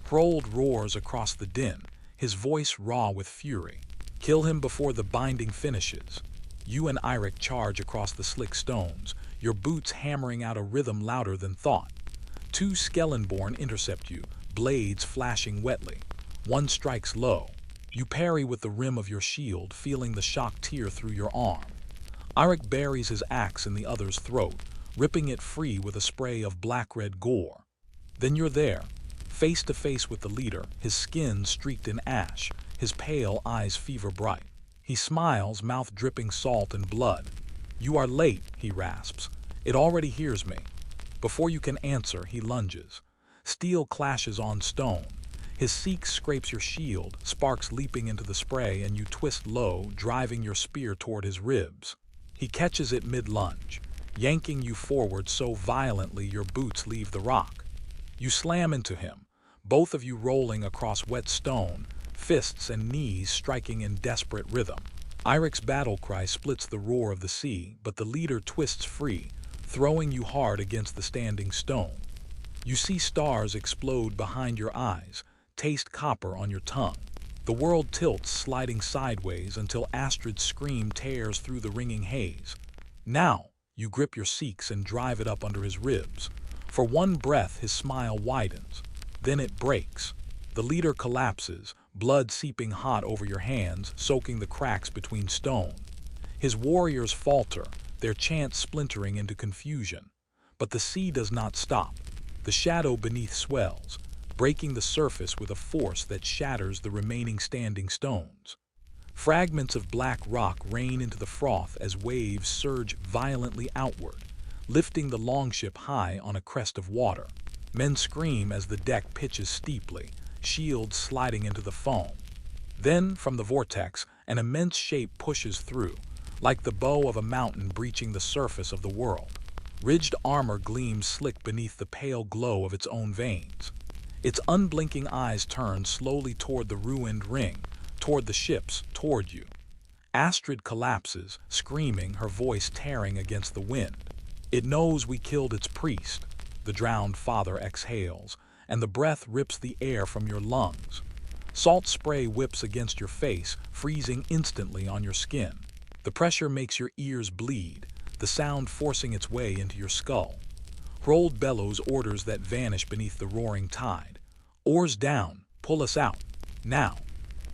Hrold roars across the din, his voice raw with fury. Kill him before the binding finishes. You and Eirik charge across the slick stones, your boots hammering out a rhythm louder than thought. Two Skellenborn intercept you, blades flashing wetly. One strikes low. You parry with the rim of your shield, feeling the shock tear through your arm. Eirik buries his axe in the other's throat, ripping it free with a spray of black-red gore. Then you're there, face to face with the leader, his skin streaked in ash, his pale eyes fever-bright. He smiles, mouth dripping salt and blood. You are late, he rasps. It already hears me. Before you can answer, he lunges. Steel clashes on stone. His seek scrapes your shield, sparks leaping into the spray, and you twist low, driving your spear toward his ribs. He catches it mid-lunge, yanking you forward so violently your boots leave the rock. You slam into him, both of you rolling across wet stone, fists and knees striking in desperate rhythm. Eirik's battle cry splits the roar of the sea, but the leader twists free, throwing you hard against the standing stone. You see stars explode behind your eyes, taste copper on your tongue. The world tilts, sliding sideways until Astrid's scream tears through the ringing haze. Now, you grip your seeks and drive it up under his ribs. For one breath, his smile widens. Then it breaks. The leader collapses, blood seeping hot over your hands, soaking the cracks between stone. His warriors falter, their chants splintering into confusion. But the sea does not stop. The shadow beneath swells, breaking the surface with a force that shatters the remaining standing stones. Fragments of black rock rain into the froth as waves surge violently outward, lifting the longship high on a crest of water. Men scream as the deck pitches steeply, shields sliding into the foam. Then, from the vortex, an immense shape pushes through, like the bow of a mountain breaching the surface of the world. Ridged armor gleams slick beneath the pale glow of its own veins. Its unblinking eyes turn slowly toward the ruined ring, toward the ships, toward you. Astrid collapses, screaming, her voice tearing against the wind. It knows we killed its priest. The drowned father exhales, and the breath rips the air from your lungs. Salt spray whips against your face, freezing instantly on your skin. The pressure makes your ears bleed, the sound forcing its way into your skull. Hrold bellows orders that vanish beneath the roaring tide. Oars down, pull us out, now.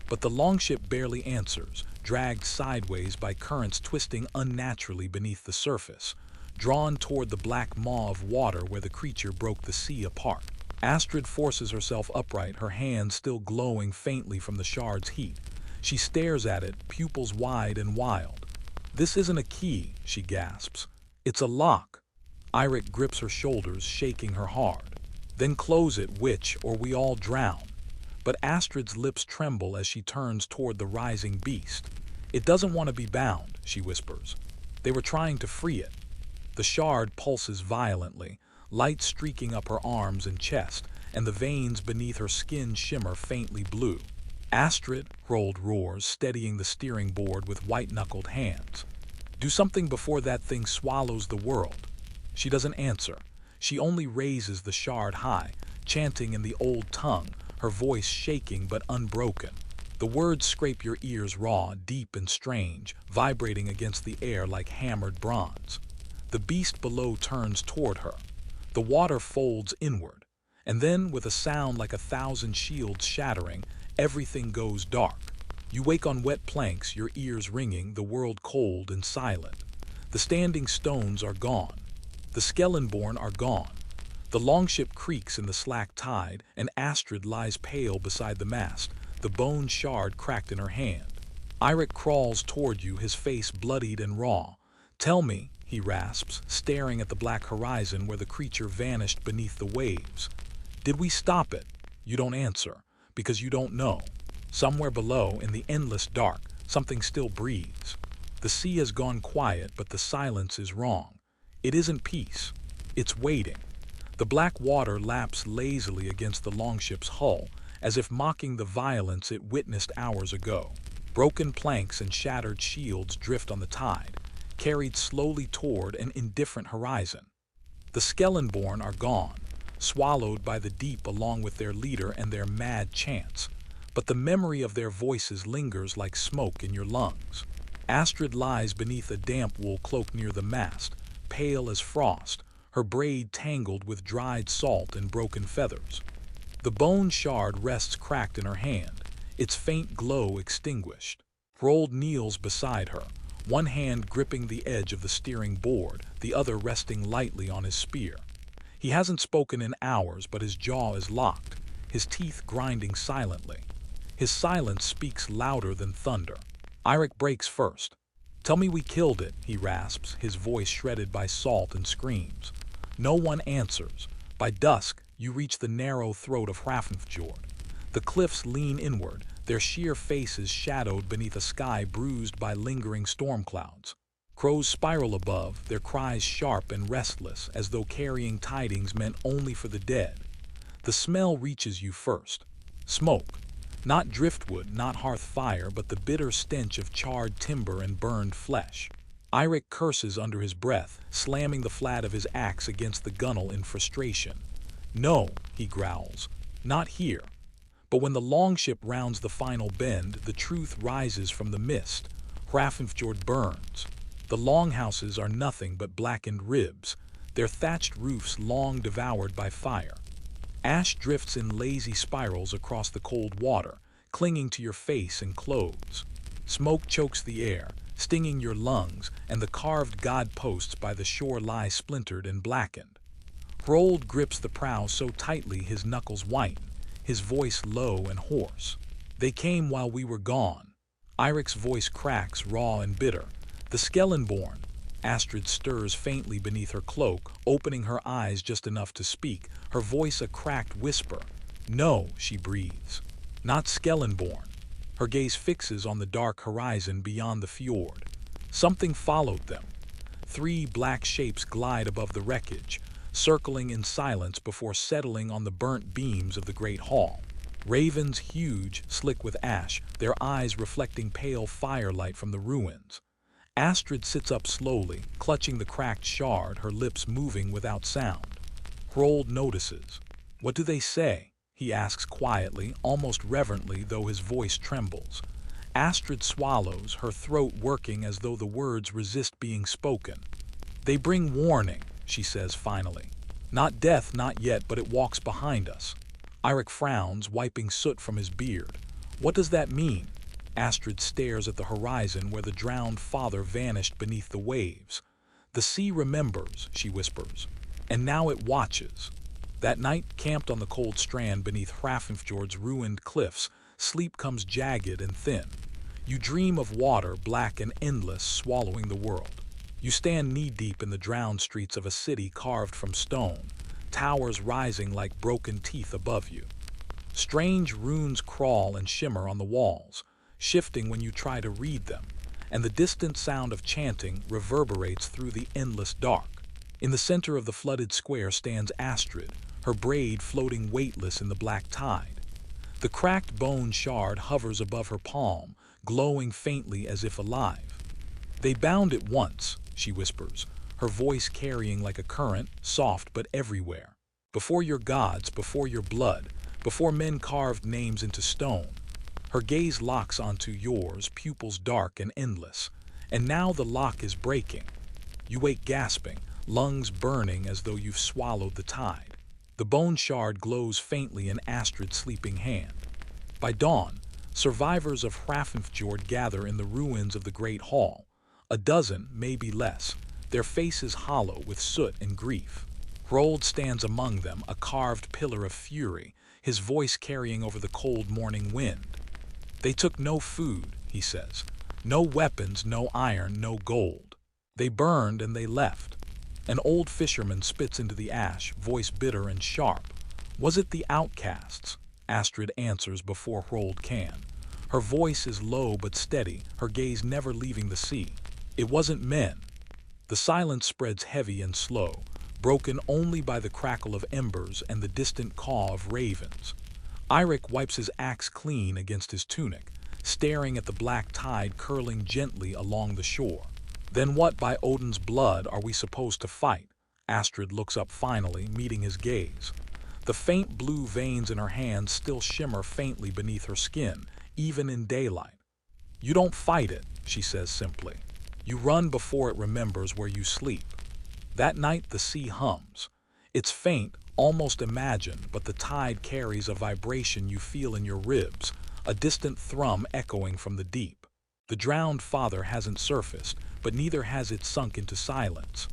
But the longship barely answers, dragged sideways by currents twisting unnaturally beneath the surface, drawn toward the black maw of water where the creature broke the sea apart. Astrid forces herself upright, her hands still glowing faintly from the shard's heat. She stares at it, pupils wide and wild. This isn't a key, she gasps. It's a lock. Eirik grips her shoulders, shaking her hard. Then close it, witch, or we all drown. But Astrid's lips tremble as she turns toward the rising beast. It doesn't want to be bound, she whispers. They were trying to free it. The shard pulses violently, light streaking up her arms and chest, and the veins beneath her skin shimmer faintly blue. Astrid, Hrold roars, steadying the steering board with white-knuckled hands. Do something before that thing swallows the world. She doesn't answer. She only raises the shard high, chanting in the old tongue, her voice shaking but unbroken. The words scrape your ears raw, deep and strange, vibrating against the air like hammered bronze. The beast below turns toward her. The water folds inward, And then, with a sound like 1,000 shields shattering, everything goes dark. You wake on wet planks, your ears ringing, the world cold and silent. The standing stones are gone. The Skellenborn are gone. The longship creaks in the slack tide, and Astrid lies pale beside the mast, the bone shard cracked in her hand. Eirik crawls toward you, his face bloodied and raw. "Tell me," he rasps, staring at the black horizon where the creature vanished beneath the waves. "Did we stop it?" You don't answer, because you don't know. Somewhere below, in the endless dark, something still breathes. The sea has gone quiet, but the silence is wrong. It isn't peace. It's waiting. The black water laps lazily against the longship's hull, as if mocking the violence it witnessed hours ago. Broken planks and shattered shields drift on the tide, carried slowly toward an indifferent horizon. The Skellenborn are gone, swallowed by the deep along with their leader and their mad chants. But the memory of their voices lingers like smoke in your lungs. Astrid lies beneath a damp wool cloak near the mast, pale as frost, her braid tangled with dried salt and broken feathers. The bone shard rests cracked in her hand, its faint glow extinguished. Rold kneels beside her, one hand gripping the edge of the steering board, the other resting lightly on his spear. He hasn't spoken in hours, but his jaw is locked, his teeth grinding silently. His silence speaks louder than thunder. Eirik breaks first. "Tell me we killed it," he rasps, his voice shredded by salt and screams. No one answers. By dusk, you reach the narrow throat of Hrafnfjord. The cliffs lean inward, their sheer faces shadowed beneath a sky bruised by lingering storm clouds. Crows spiral above, their cries sharp and restless, as though carrying tidings meant only for the dead. The smell reaches you first. Smoke. Not driftwood, not hearth fire, but the bitter stench of charred timber and burned flesh. Eirik curses under his breath, slamming the flat of his axe against the gunwale in frustration. "No," he growls, "not here." But when the longship rounds the final bend, the truth rises from the mist. Hrafnfjord burns. The longhouses are nothing but blackened ribs, their thatched roofs long devoured by fire. Ash drifts in lazy spirals across the cold water, clinging to your face and clothes. Smoke chokes the air, stinging your lungs, and the carved god-posts by the shore lie splintered and blackened. Rold grips the prow so tightly his knuckles whiten, his voice low and hoarse. "They came while we were gone." Eirik's voice cracks, raw and bitter. "The Skellenborn." Astrid stirs faintly beneath her cloak, opening her eyes just enough to speak, her voice a cracked whisper. "No," she breathes. "Not Skellenborn." Her gaze fixes on the dark horizon beyond the fjord. Something followed them. 3 black shapes glide above the wreckage, circling in silence before settling on the burnt beams of the great hall. Ravens huge, slick with ash, their eyes reflecting pale firelight from the ruins. Astrid sits up slowly, clutching the cracked shard, her lips moving without sound. Rold notices. "What do they say?" he asks quietly, almost reverently, though his voice trembles. Astrid swallows, her throat working as though the words resist being spoken. "They bring warning," she says finally. "Not death, not yet, but it walks behind us." Eirik frowns, wiping soot from his beard. "What does that mean?" Astrid stares at the horizon where the drowned father vanished beneath the waves. "The sea remembers," she whispers, "and now it watches." That night, camped on the cold strand beneath Hrafnfjord's ruined cliffs, sleep comes jagged and thin. You dream of water, black and endless, swallowing the world. You stand knee-deep in the drowned streets of a city carved from stone, towers rising like broken teeth above you. Strange runes crawl and shimmer on the walls, shifting when you try to read them, and the distant sound of chanting reverberates through the endless dark. In the center of the flooded square stands Astrid, her braid floating weightless in the black tide. The cracked bone shard hovers above her palm, glowing faintly as if alive. "They bound it once," she whispers, her voice carrying like a current, soft but everywhere. "Before your gods, before your blood, before men carved names into stone." Her gaze locks onto yours, pupils dark and endless. And now the lock is breaking. You wake gasping, lungs burning as though you've swallowed the tide. The bone shard glows faintly in Astrid's sleeping hand. By dawn, survivors of Hrafnfjord gather in the ruins of the Great Hall. A dozen, maybe less, their faces hollow with soot and grief. Hrold stands among them, a carved pillar of fury, his voice carrying over the cold morning wind. They took no food, he says. No weapons, no iron, no gold. They burned and they left. An old fisherman spits into the ash, voice bitter and sharp. Was it the outcasts? Astrid answers before Hrold can. Her voice is low but steady, her gaze never leaving the sea. It wasn't men. The silence spreads heavy and slow, broken only by the crackle of embers and the distant caw of ravens. Eirik wipes his axe clean against his tunic, staring at the black tide curling gently along the shore. Then what by Odin's blood are we supposed to fight? Astrid looks up finally, meeting his gaze. The faint blue veins in her hands still shimmer faintly beneath her skin, even in daylight. You don't fight it, she says simply. You run before it remembers where you sleep. That night the sea hums. It's faint, almost imagined, but the tide carries a vibration you feel in your ribs, a distant thrum echoing from the deep. The drowned father hasn't surfaced, but neither has it sunk into silence.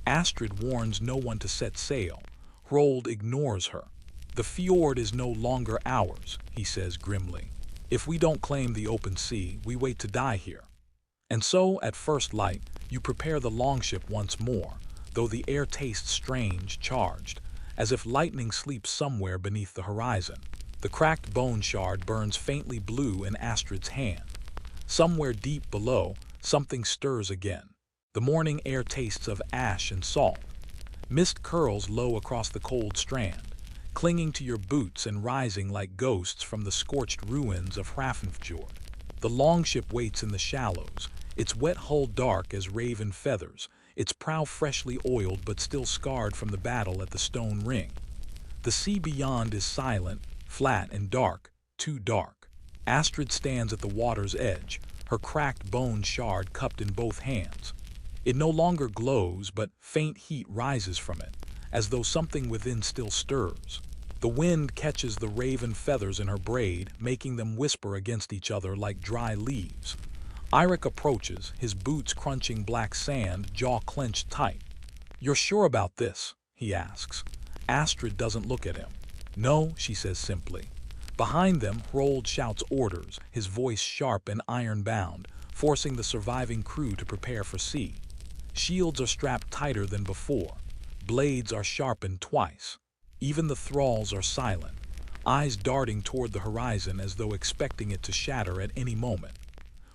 Astrid warns no one to set sail. Hrold ignores her. The fjord is no longer ours, he says grimly. If we don't claim the open sea, we wait to die here. And so, at first light, you prepare the longship once more, though the air tastes strange, charged, as if lightning sleeps somewhere beneath the horizon. The cracked bone shard burns faintly blue in Astrid's hand. Somewhere deep below, something stirs again. The morning air tastes of ash and salt. Mist curls low across the cold strand, clinging to your boots and rising like ghosts from the scorched ruins of Hrafnfjord. The longship waits in the shallows, its wet hull dark as raven feathers, its prow freshly oiled but still scarred from the battle at the stone ring. The sea beyond is silent, flat and dark, too dark. Astrid stands at the water's edge, her cracked bone shard cupped in both hands. It no longer glows, but faint heat rises from it, as though something within still stirs. The wind catches the raven feathers in her braid, making them whisper against each other like dry leaves. Eirik approaches, his boots crunching black sand, jaw clenched tight. "You're sure about this?" he asks. Astrid doesn't look at him. "No," she says simply. Behind them, Hrold shouts orders, his voice sharp and iron-bound, forcing the surviving crew to prepare for sea. Shields are strapped tighter than before. Blades are sharpened twice. Even the thralls are silent, eyes darting toward the horizon as though expecting it to shatter at any moment.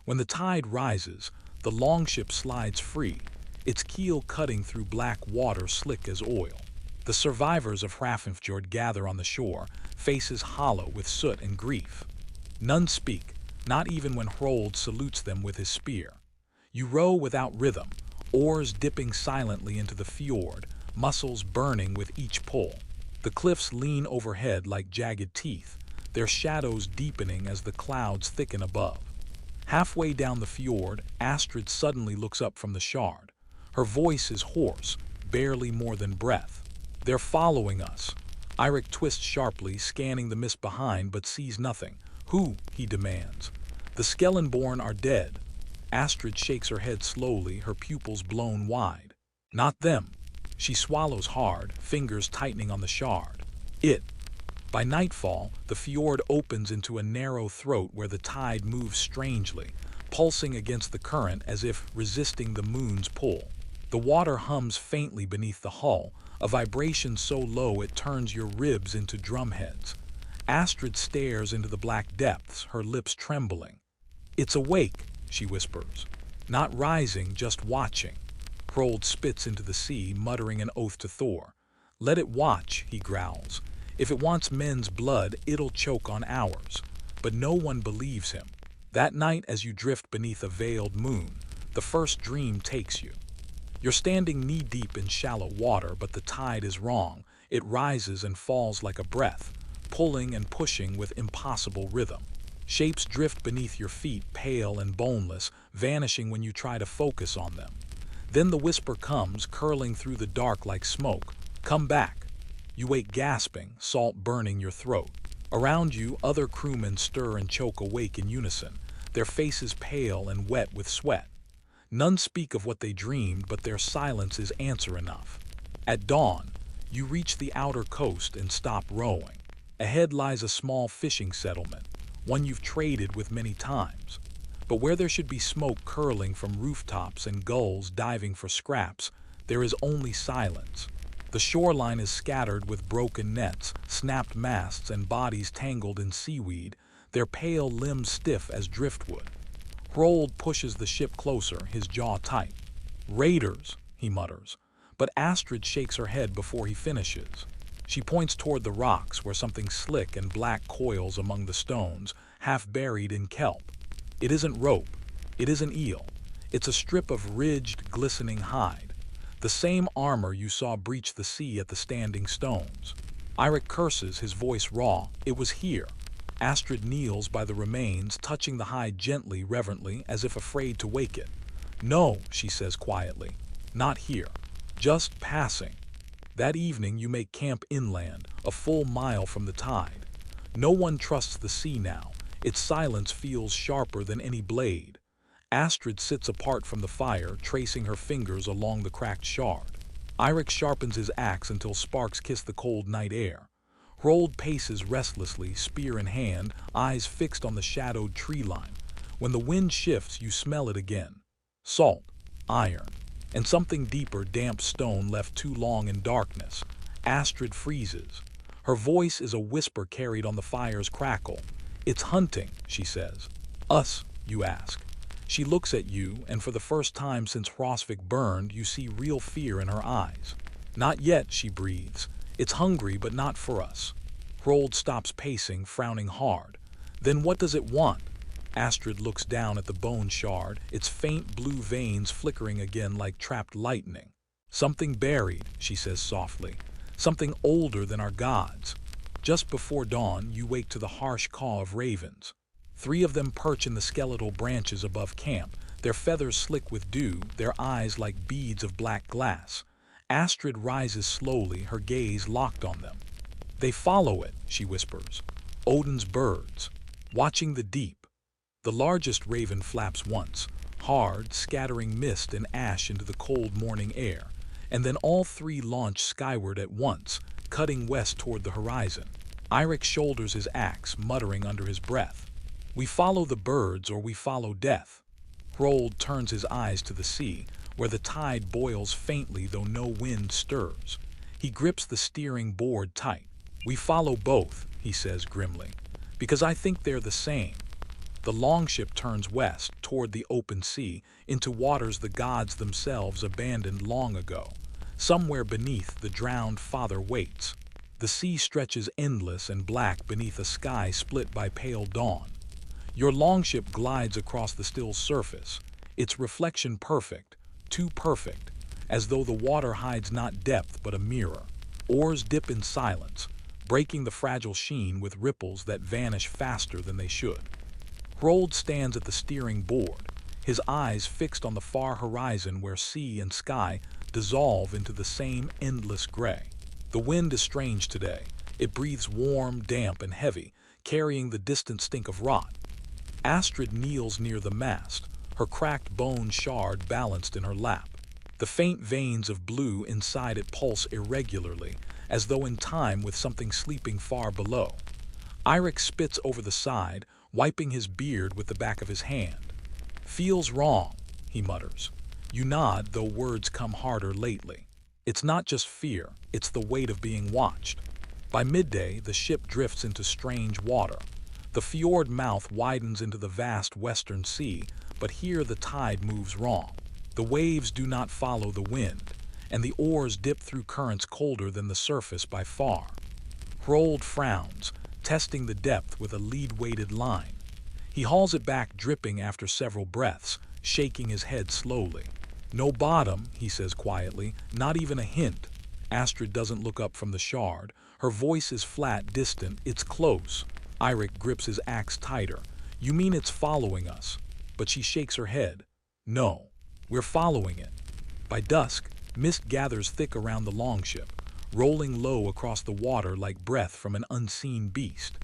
When the tide rises, the longship slides free, its keel cutting through black water slick as oil. The survivors of Hrafnfjord gather on the shore, faces hollow with soot and grief. None speak, not even when Hrold salutes them with his spear. You row without rhythm, oars dipping silently into the fjord, muscles burning with each pull. The cliffs lean overhead like jagged teeth, their shadows deepening as the clouds thicken above. Halfway down the fjord, Astrid suddenly looks up from the shard. Her voice is hoarse, barely more than breath. "They're following us." Eirik twists sharply, scanning the mist behind, but sees nothing. "Who?" he demands. "The Skellenborn are dead." Astrid shakes her head slowly, her pupils blown wide. "Not them." She swallows hard, fingers tightening on the shard. By nightfall, the fjord opens into a narrow throat where the tide moves strangely, pulsing against the current as if resisting the moon's pull. The water hums faintly beneath the hull, a vibration so low it turns your ribs into drumheads. Astrid stares into the black depths, her lips trembling. "It's awake," she whispers. "Not rising, just watching." Hrold spits into the sea, muttering an oath to Thor. "Let it watch," he growls. "If it wants men's blood, it'll choke on ours." But no one believes him. That night, as you drift beneath a veiled moon, the first dream takes you. You're standing knee-deep in shallow water, but the tide is wrong. It rises and falls like a breath, pulling and pushing with impossible rhythm. Shapes drift beneath your feet, pale and boneless, vanishing when you try to focus on them. Then the whisper comes, curling through the dark like smoke. "Come back." You wake gasping, salt burning your throat. Around you, other crewmen stir and choke awake in unison, their faces pale and wet with sweat. None speak of what they dreamed, but their silence is answer enough. At dawn, you reach the outer coast and stop rowing. Ahead lies a small fishing settlement, one you've traded with many times. But where there should be smoke curling from rooftops and gulls diving for scraps, there is only silence. The shoreline is scattered with broken nets, snapped masts, and bodies tangled in seaweed, their pale limbs stiff as driftwood. Hrold pushes the ship closer, his jaw tight. "Raiders," he mutters, but Astrid shakes her head before he finishes. She points toward the rocks where something slick and black coils among the stones, half buried in kelp. It isn't rope, it isn't eel, it's a strip of ridged, glistening hide. The same armor you saw breach the sea at the standing stones. Eirik curses, his voice raw. It was here. Astrid kneels by the remains, touching the hide gently, reverently, as if afraid to wake it. "No," she says quietly, "not here. Just passing." That evening you make camp inland, a full mile from the tide. No one trusts the sea now. Its silence feels sharper than any blade. Astrid sits apart from the fire, tracing her fingers along the cracked shard. Eirik sharpens his axe until sparks kiss the cold night air. Hrold paces restlessly, spear in hand, eyes fixed on the shadowed tree line. When the wind shifts, you smell it again. Salt, iron, and something deeper, damp stone left too long in darkness. Astrid freezes. Her voice is a whisper carried on the fire's crackle. "It's hunting," she says. "Us," you ask. She looks at you, and for the first time since Hrosvik burned, you see real fear in her eyes. "Not yet," she breathes. "It's hungry, but not for us." Hrold stops pacing, frowning hard. "Then what does it want?" Astrid looks down at the bone shard, its faint blue veins flickering again like trapped lightning. "Something buried," she says softly. "Something older than our gods." Just before dawn, you wake to the harsh caw of ravens. 3 of them perch in the skeletal branches above camp, their feathers slick with dew, their eyes like beads of black glass. Astrid rises slowly, her gaze locked on them. "They follow it," she whispers. "Odin's birds, watching the deep." The largest raven flaps once, hard, scattering mist and ash into the cold morning air, and then all 3 launch skyward at once, cutting west toward the horizon. Eirik shoulders his axe, muttering under his breath. "We follow the birds or we follow death." Hrold turns his eyes to the sea, where the tide boils faintly though no wind stirs. He grips the steering board tight. "We follow both," he says grimly, "because I think they're the same." The longship turns west, toward the open sea, into waters the gods themselves abandoned long ago. Somewhere beneath, the drowned father waits. The sea stretches endless and black beneath a sky split by pale dawn. Your longship glides across the still surface, its reflection perfect, too perfect, as though the water hides not depth but a mirror. Oars dip in silence, breaking the fragile sheen with ripples that vanish faster than they should. Hrold stands at the steering board, his eyes fixed on the far horizon where sea and sky dissolve into the same endless gray. The wind is strange today. It breathes warm, damp, and heavy, carrying the distant stink of rot. Astrid kneels near the mast, her cracked bone shard balanced in her lap. The faint veins of blue inside it pulse irregularly, as though in time with something sleeping far below. Eirik spits over the side, wiping his beard with the back of his hand. "Feels wrong," he mutters. You nod, though words come harder lately. It's not just fear, it's the weight of being watched. By midday, the ship drifts into strange water. The fjord mouth widens into the vast western sea, but here the tide moves wrong. The waves do not follow the wind, and the oars dip through currents colder than the surface by far. Hrold frowns, testing the depth with a lead-weighted line. He hauls it back, dripping after several breaths, shaking his head slowly. "No bottom," he says quietly, "not even a hint." Astrid doesn't look up from the shard. Her voice is flat, distant. "It's close." Eirik grips his axe tighter. "You mean it's following us?" But she shakes her head. "No, we're following it." By dusk, mist gathers thick around the longship. rolling low across the water like breath from an unseen beast.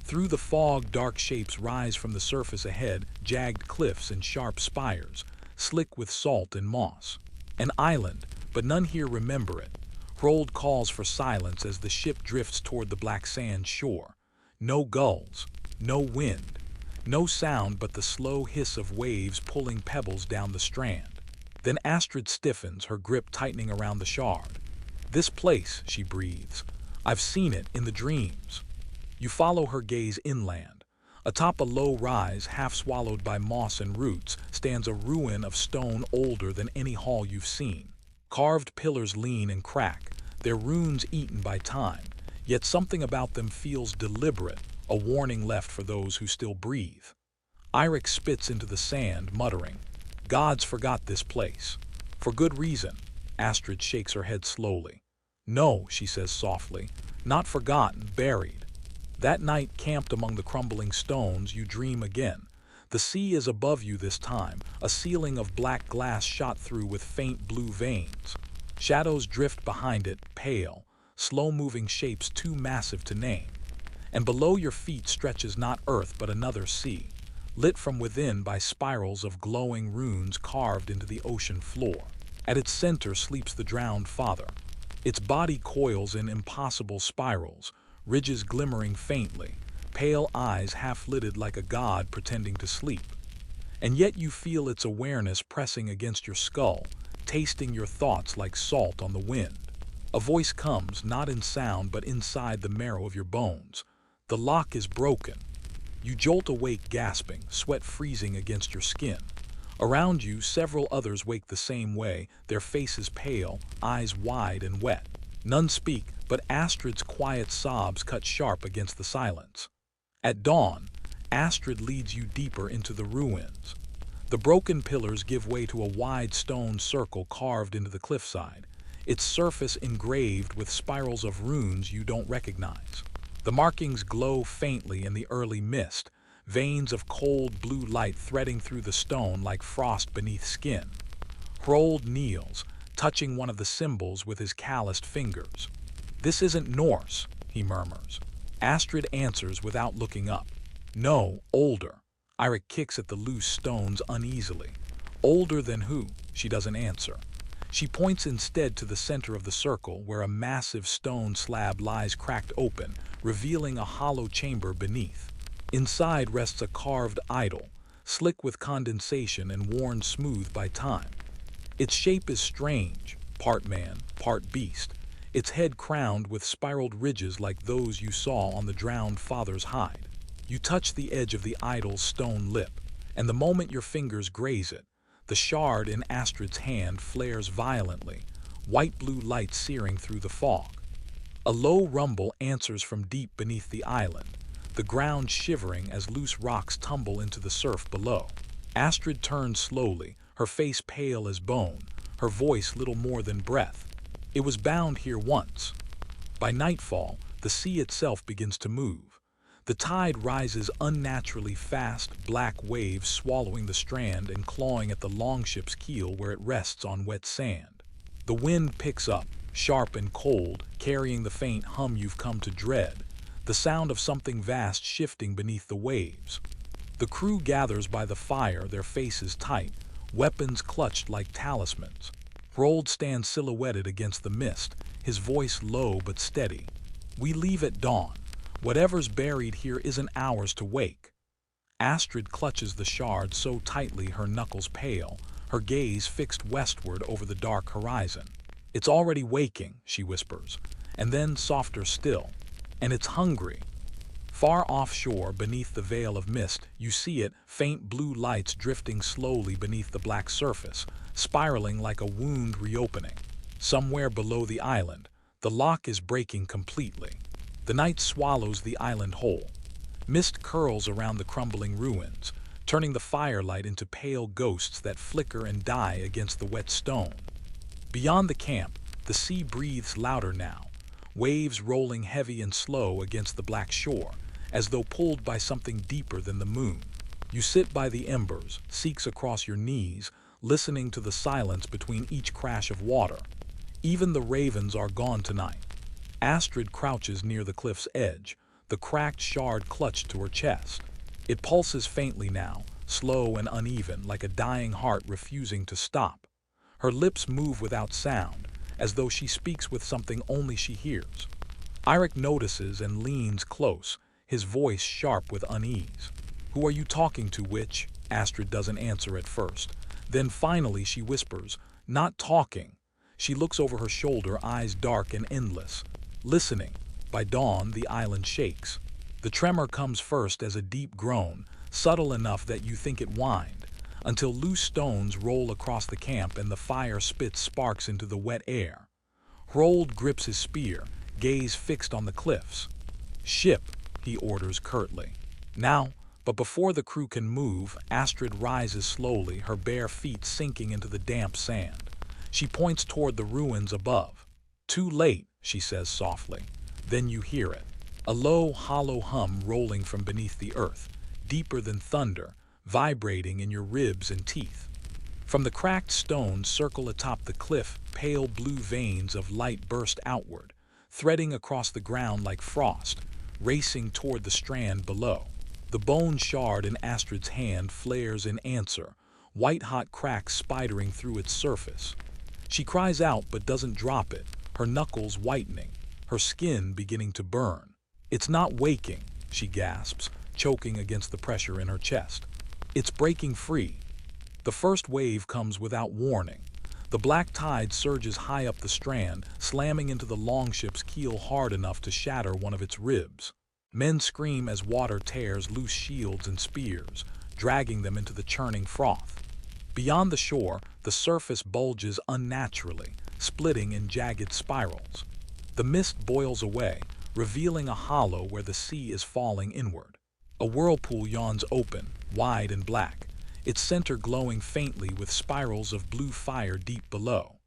Through the fog, dark shapes rise from the surface ahead, jagged cliffs and sharp spires, slick with salt and moss. An island, but none here remember it. Hrold calls for silence as the ship drifts toward the black sand shore. No gulls, no wind, no sound but the slow hiss of waves pulling pebbles down the strand. Then Astrid stiffens, her grip tightening around the shard. "This place," she breathes. "I've seen it in the dreams." You follow her gaze inland. Atop a low rise, half swallowed by moss and roots, stands a ruin of stone older than any hall you've seen. Carved pillars lean and crack, their runes eaten by time, yet something about them feels deliberate, a warning left for those who still breathe. Eirik spits into the sand, muttering, "Gods forgot this place." "For good reason." Astrid shakes her head slowly. "No," she says softly, "not forgotten, buried." That night, camped among the crumbling stones, you dream again. The sea is above you this time, a ceiling of black glass shot through with faint blue veins. Shadows drift behind it, pale, slow-moving shapes too massive to name. And below your feet stretches not earth but another sea, lit from within by spirals of glowing runes carved into the ocean floor. At its center sleeps the drowned father. Its body coils in impossible spirals, ridges glimmering faintly, pale eyes half-lidded like a god pretending to sleep. And yet you feel its awareness pressing against your skull, tasting your thoughts like salt on the wind. A voice comes, not in sound but inside the marrow of your bones. "The lock is broken." You jolt awake gasping, sweat freezing against your skin. Around you, several others wake the same way, their faces pale, eyes wide and wet. None speak, but Astrid's quiet sobs cut sharp against the silence. At dawn, Astrid leads you deeper into the ruins. The broken pillars give way to a wide stone circle carved into the cliffside, its surface engraved with spirals of runes you don't recognize. The markings glow faintly in the early mist, veins of cold blue light threading through the stone like frost beneath skin. Hrold kneels, touching one of the symbols with his calloused fingers. "This isn't Norse," he murmurs. Astrid answers without looking up. "No, older." Eirik kicks at the loose stones uneasily. "Older than who?" She doesn't answer. She points instead to the center of the circle, where a massive stone slab lies cracked open, revealing a hollow chamber beneath. Inside rests a carved idol, slick with condensation and worn smooth by time. Its shape is strange, part man, part beast, its head crowned with spiraled ridges like those you saw on the drowned father's hide. You touch the edge of the idol's stone lip, and the moment your fingers graze it, the shard in Astrid's hand flares violently, white-blue light searing through the fog. A low rumble answers from deep beneath the island, the ground shivering as loose rocks tumble into the surf below. Astrid turns slowly, her face pale as bone, her voice little more than breath. "It was bound here once." By nightfall, the sea itself begins to move. The tide rises unnaturally fast, black waves swallowing the strand and clawing at the longship's keel where it rests on wet sand. The wind picks up, sharp and cold, carrying the faint hum you've come to dread, the sound of something vast shifting beneath the waves. The crew gathers by the fire, their faces tight, weapons clutched like talismans. Hrold stands silhouetted against the mist, his voice low but steady. "We leave at dawn. Whatever's buried here isn't ours to wake." Astrid clutches the shard so tightly her knuckles pale, her gaze fixed westward over the dark horizon. "It's already waking," she whispers, and then softer still. "And it's hungry." Far offshore, beneath the veil of mist, you see it, faint blue lights drifting slowly beneath the black surface, spiraling like a wound reopening. Somewhere below the island, the lock is breaking completely. The night swallows the island whole. Mist curls around the crumbling ruins, turning the firelight into pale ghosts that flicker and die against the wet stone. Beyond the camp, the sea breathes louder now, waves rolling heavy and slow against the black shore, as though pulled by something deeper than the moon. You sit by the embers, seeks across your knees, listening to the silence between each crash of water. Even the ravens are gone tonight, Astrid crouches near the cliff's edge, the cracked shard clutched to her chest. It pulses faintly now, slow and uneven, like a dying heart refusing to stop. Her lips move without sound, as though she speaks with something only she hears. Eirik notices and leans close, his voice sharp with unease. "Who are you talking to, witch?" Astrid doesn't answer at first. Then finally she whispers, "Not talking." She looks over her shoulder, eyes dark and endless. "Listening." By dawn, the island shakes. The tremor comes first as a deep groan, subtle enough that you think it whined, until loose stones roll across the camp and the fire spits sparks into the wet air. Hrold grips his spear, gaze fixed on the cliffs. "Ship," he orders curtly. "Now," but before the crew can move, Astrid rises slowly, her bare feet sinking into the damp sand. She points toward the ruins above. "Too late," she says softly. Then you hear it. A low, hollow hum rolling from beneath the earth, deeper than thunder, vibrating in your ribs and teeth. From the cracked stones circle atop the cliff, pale blue veins of light burst outward, threading across the ground like frost, racing toward the strand below. The bone shard in Astrid's hand flares in answer, white-hot cracks spidering through its surface. She cries out but doesn't drop it, her knuckles whitening, her skin beginning to burn. "It's not waking," she gasps, choking against the pressure in her chest. "It's breaking free." The first wave comes without warning. The black tide surges high up the strand, slamming into the longship's keel hard enough to shatter one of its ribs. Men scream as water tears loose shields and spears, dragging them into the churning froth. Beyond the shore, the surface bulges unnaturally, splitting in jagged spirals. The mist boils away, revealing a hollow where the sea is falling inward. A whirlpool yawns open, wide and black, its center glowing faintly with spirals of blue fire deep below.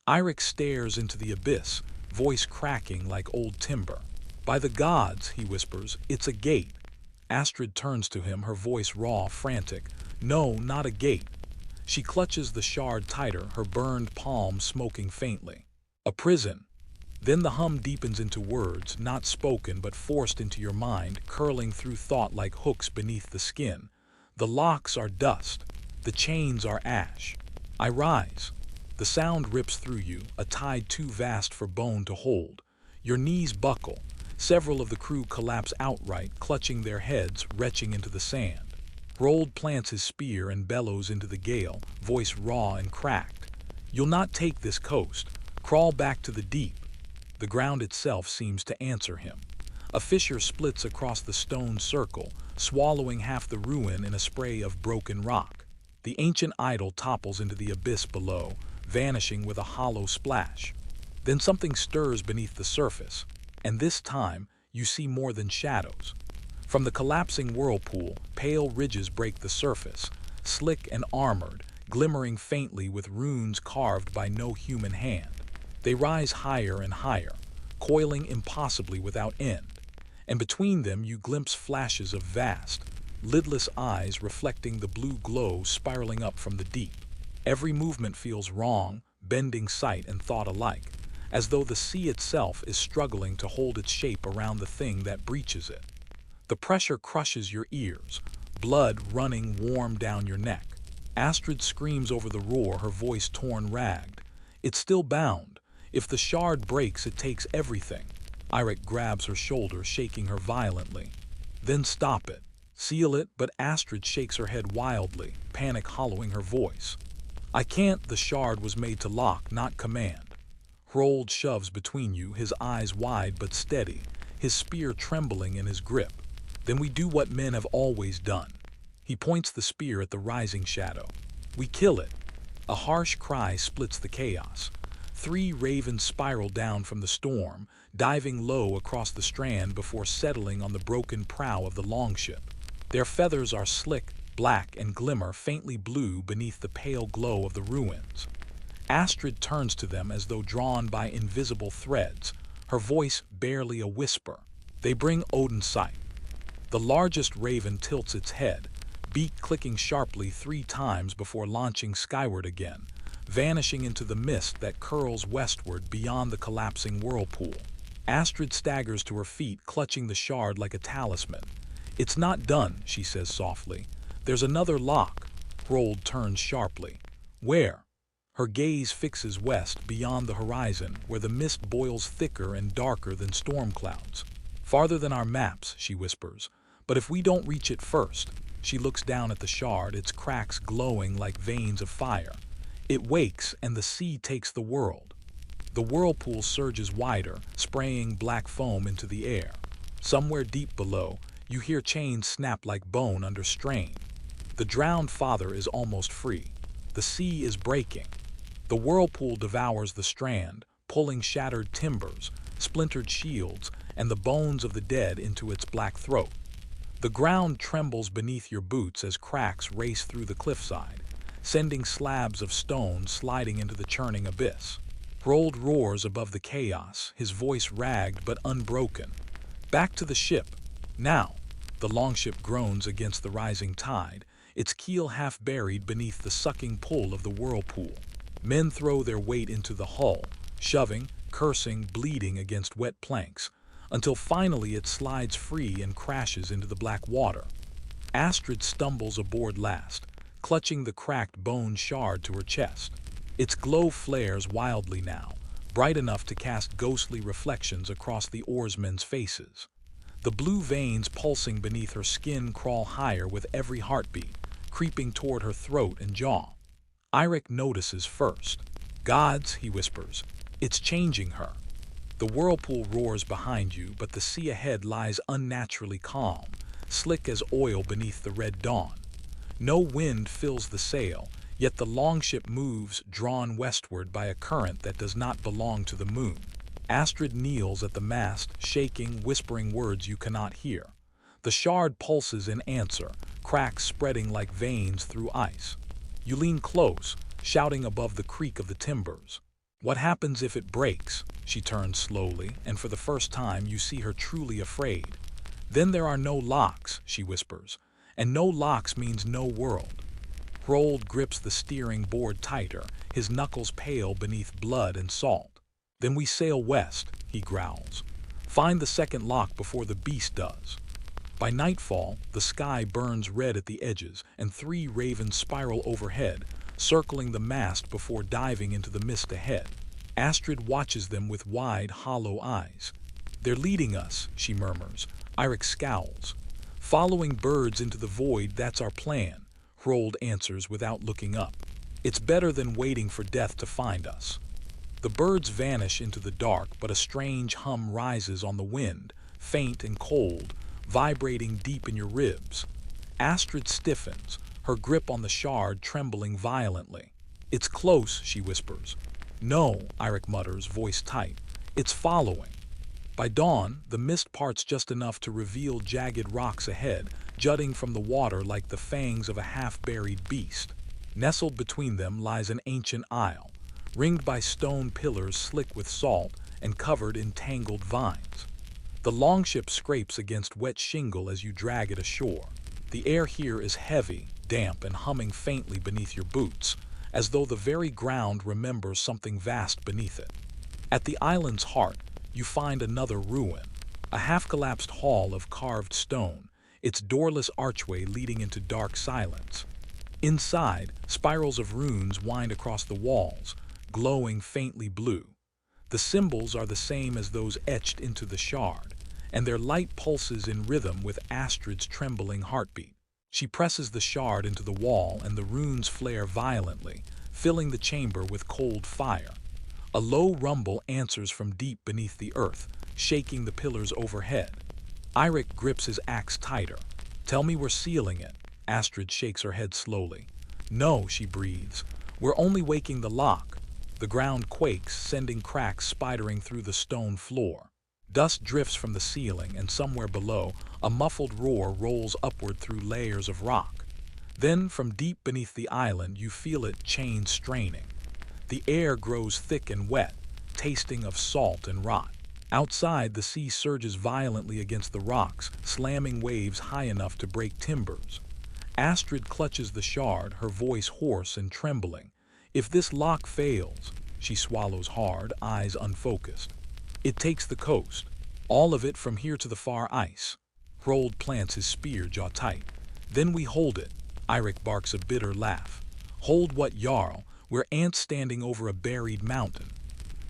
Eirik stares into the abyss, voice cracking like old timber. "By the gods," he whispers, "it's a gate." Astrid turns to him, her voice raw, frantic. "No, not a gate." She clutches the shard tighter, her burned palm smoking faintly. "A prison." Then the hum deepens into words, not spoken but forced into your mind, curling through thought like hooks beneath the skin. "The locks are dust. The chains are ash." I rise. The sound rips through you, a tide too vast for bone to hold. Your knees buckle. Several of the crew collapse outright, clutching their heads, retching into the sand. Hrold plants his spear and bellows into the gale, voice raw and cracked. "You'll not take this coast. Crawl back to the deep." The ground itself seems to answer him. A fissure splits across the stone circle, swallowing half the ruin in a spray of broken rock. The ancient idol topples into the abyss below, vanishing with a hollow splash. Then something stirs beneath the surface, and this time you see more than shadows. From the collapsing whirlpool, pale ridges break the surface, slick and armored, glimmering faintly with runes carved by no human hand. They rise higher and higher, coiling impossibly without end, and between them you glimpse flashes of vast, lidless eyes reflecting the blue glow spiraling up from the deep. Every movement feels wrong, bending sight and thought alike, as though the sea itself is struggling to hold its shape around the thing that breaches it. The pressure crushes your ears, blood running warm down your neck. Astrid screams over the roar, her voice torn ragged. "It's still bound. If the shard breaks, it takes everything." Eirik grabs her shoulder, shaking her violently. "Then stop it. Seal it," but Astrid shakes her head wildly, panic hollowing her voice. "I can't. The shard was made to lock, not command." Hrold shoves between you, his eyes wide but steady, his spear trembling in his grip. "Then we do what men have always done." He points the spear at the rising shadow. "We kill it." A harsh cry splits the chaos. 3 ravens spiral down from the storm, diving low across the strand before settling on the broken prow of the longship. Their feathers are slick, black, and glimmer faintly blue beneath the pale glow of the ruins. Astrid turns to them as though drawn by invisible threads, her voice barely a whisper. They bring Odin's sight. The largest raven tilts its head, beak clicking sharply 3 times before launching skyward again, vanishing into the mist that curls westward beyond the collapsing whirlpool. Astrid staggers to her feet, clutching the shard like a talisman. "It's not done," she says softly. "There's another lock." Hrold turns sharply. "Where?" Her gaze fixes west, beyond the horizon, where the mist boils thicker and darker than storm clouds. "Farther than our maps," she whispers. "But if we don't reach it first." She looks down at the shard, its cracks glowing like veins of fire. It wakes, and the sea takes the world. The whirlpool surges wider, spraying black foam into the air. Somewhere deep below, you hear chains snap like bone under strain. The drowned father is almost free. The sea is breaking. The whirlpool devours the strand, pulling shattered timbers, splintered shields, and the bones of the dead into its black throat. The ground trembles beneath your boots as cracks race through the cliffside, sending slabs of stone sliding into the churning abyss. Hrold roars above the chaos, his voice ragged but unbroken. "Back to the ship, now!" The longship groans against the rising tide, its keel half buried beneath the sucking pull of the whirlpool. Men throw their weight into the hull, shoving, cursing, bleeding against wet planks, until finally it slides free and crashes into the black water. Astrid stumbles aboard last, clutching the cracked bone shard to her chest. Its glow flares wildly now, bright enough to cast ghostly reflections across the oarsmen's faces. The blue veins pulsing beneath her skin crawl higher with every heartbeat, creeping toward her throat and jaw. Eirik notices first. "Gods," he whispers, "it's changing her." The whirlpool roars behind you, but the sea ahead lies unnaturally calm, slick as oil beneath the red dawn. No wind fills the sail, yet the longship moves, drawn westward by a current that does not belong to the moon. Astrid kneels at the mast, shaking, whispering words you cannot hear. The shard pulses in answer, cracks spreading like veins through ice. You lean close, shouting above the creak of the timbers. "What happens if it breaks?" She turns slowly, and for the first time you see her truly afraid. "Then there are no locks," she whispers, "and no locks means no world." Hrold grips the steering board tighter, his knuckles pale beneath blood and salt. "Then we sail west," he growls. "Find the second lock before the beast does." By nightfall, the sky burns red at the edges, and 3 ravens spiral overhead, circling the mast before diving into the mist ahead. Astrid watches them with wide, hollow eyes. "They're leading us," she murmurs. Eirik scowls. "Following birds into the void, that's our plan," Hrold answers without looking up. "It's better than waiting for death to find us." The birds vanish into the dark, but a strange hum rises on the wind, faint and cold, vibrating deep in your ribs. Astrid stiffens, her grip on the shard trembling violently. "It's close," she whispers. "No," Eirik mutters, voice tight. "It's following." By dawn, the mist parts just enough to reveal jagged rocks ahead, jutting from the water like the fangs of a half-buried beast. Nestled between them lies an ancient isle, ringed by stone pillars slick with salt and covered in tangled vines. The longship scrapes against wet shingle as you drag it ashore. The air here is heavy, damp, and humming faintly beneath your boots, as though the very ground remembers something vast beneath it. At the island's heart, you find another ruin, a half-collapsed hall of carved stone, its doorless archway leading into dark silence. Inside, spirals of runes wind across the walls, glowing faintly blue. The symbols are the same as those etched into the shard, and their light pulses in rhythm with Astrid's trembling heartbeat. She presses the shard into the wall, and the runes flare violently, filling the chamber with cold fire. A low rumble answers from deep beneath the earth, shaking the pillars overhead. Eirik grips his axe tighter. "Tell me we're sealing it." Astrid shakes her head slowly. "No," she breathes. "We're only waking the lock." The ground quakes, sending cracks spidering through the stone floor. Dust drifts from the ceiling, and somewhere below, a muffled roar rolls upward through layers of rock. Then, from deep beneath the island, you feel it chains straining. The air grows thick and wet, tasting of salt and rot. Outside, the sea surges violently against the rocks, slamming waves high enough to break timbers. Astrid clutches the shard, her voice hoarse and trembling. "If this lock fails," she swallows hard, eyes unfocused. It takes the coast, all of it from here to the far ice. Hrold plants his spear jaw tight. Then we hold it. Eirik barks a bitter laugh. Hold what, Jarl? We're ants standing over a buried mountain.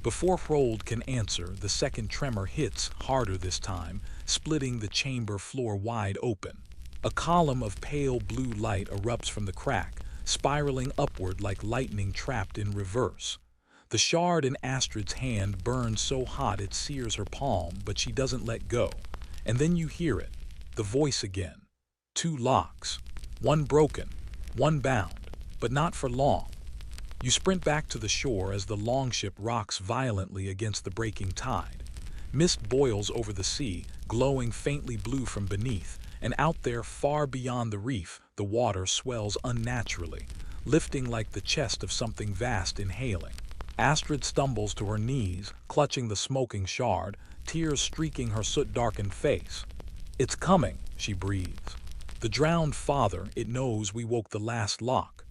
Before Hrold can answer, the second tremor hits, harder this time, splitting the chamber floor wide open. A column of pale blue light erupts from the crack, spiraling upward like lightning trapped in reverse. The shard in Astrid's hand burns so hot it sears her palm, but she doesn't let go. And then you hear it, the voice again. Two locks, one broken, one bound, but not for long. You sprint back to the shore as the longship rocks violently against the breaking tide. Mist boils over the sea, glowing faintly blue from beneath, and out there, far beyond the reef, the water swells unnaturally, lifting like the chest of something vast inhaling. Astrid stumbles to her knees, clutching the smoking shard, tears streaking her soot-darkened face. "It's coming," she breathes. "The drowned father, it knows we woke the last lock."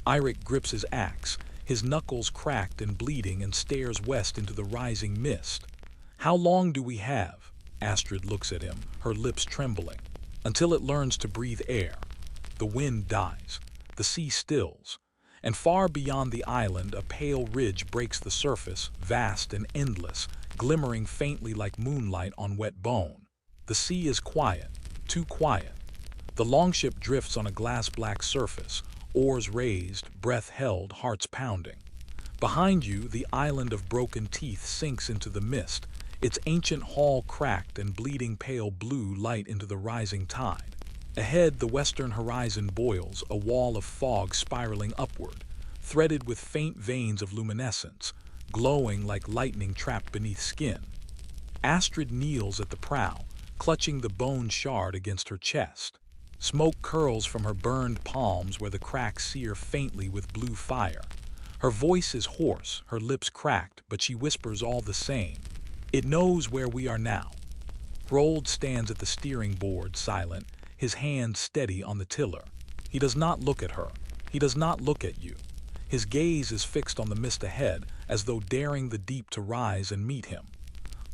Eirik grips his axe, his knuckles cracked and bleeding, and stares west into the rising mist. "How long do we have?" Astrid looks at him, her lips trembling. "Until it learns to breathe air." The wind dies. The sea stills. And far beyond the island, a pale ridge breaks the surface, vast and endless, glimmering faintly like moonlight on wet bone. The sea is quiet, too quiet. The longship drifts on a glass-black surface, oars raised, breath held, hearts pounding. Behind you, the island of broken teeth sinks into the mist, its ancient hull cracked and bleeding pale blue light into the rising tide. Ahead, the western horizon boils, a wall of fog spiraling upward, threaded with faint veins of luminescence, glowing like lightning trapped beneath skin. Astrid kneels at the prow, clutching the bone shard against her chest. Smoke curls from her burned palms where the cracks sear faintly with blue fire. Her voice is hoarse, her lips cracked, but she whispers all the same. "It knows where we are now." Hrold stands at the steering board, silent, his hand steady on the tiller. He does not look at her. He does not look at you. His gaze is fixed on the mist ahead, as though daring the deep to rise and meet him.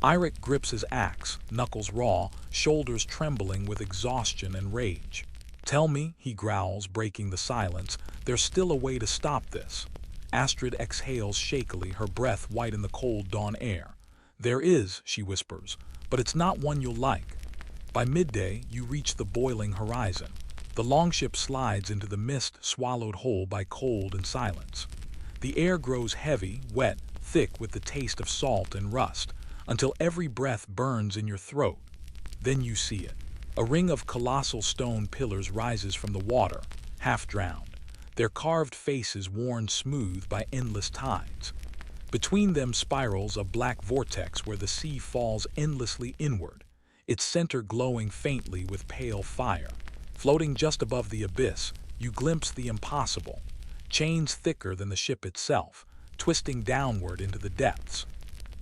Eirik grips his axe, knuckles raw, shoulders trembling with exhaustion and rage. "Tell me," he growls, breaking the silence, "there's still a way to stop this." Astrid exhales shakily, her breath white in the cold dawn air. "There is," she whispers, "but it's not one you'll like." By midday, you reach the boiling horizon. The longship slides into the mist, swallowed whole by cold and silence. The air grows heavy, wet, thick with the taste of salt and rust, until every breath burns in your throat. Then you see it. A ring of colossal stone pillars rises from the water, half drowned, their carved faces worn smooth by endless tides. Between them spirals a black vortex where the sea falls endlessly inward, its center glowing faintly with pale fire. Floating just above the abyss, you glimpse the impossible, chains thicker than the ship itself, twisting downward into the depths.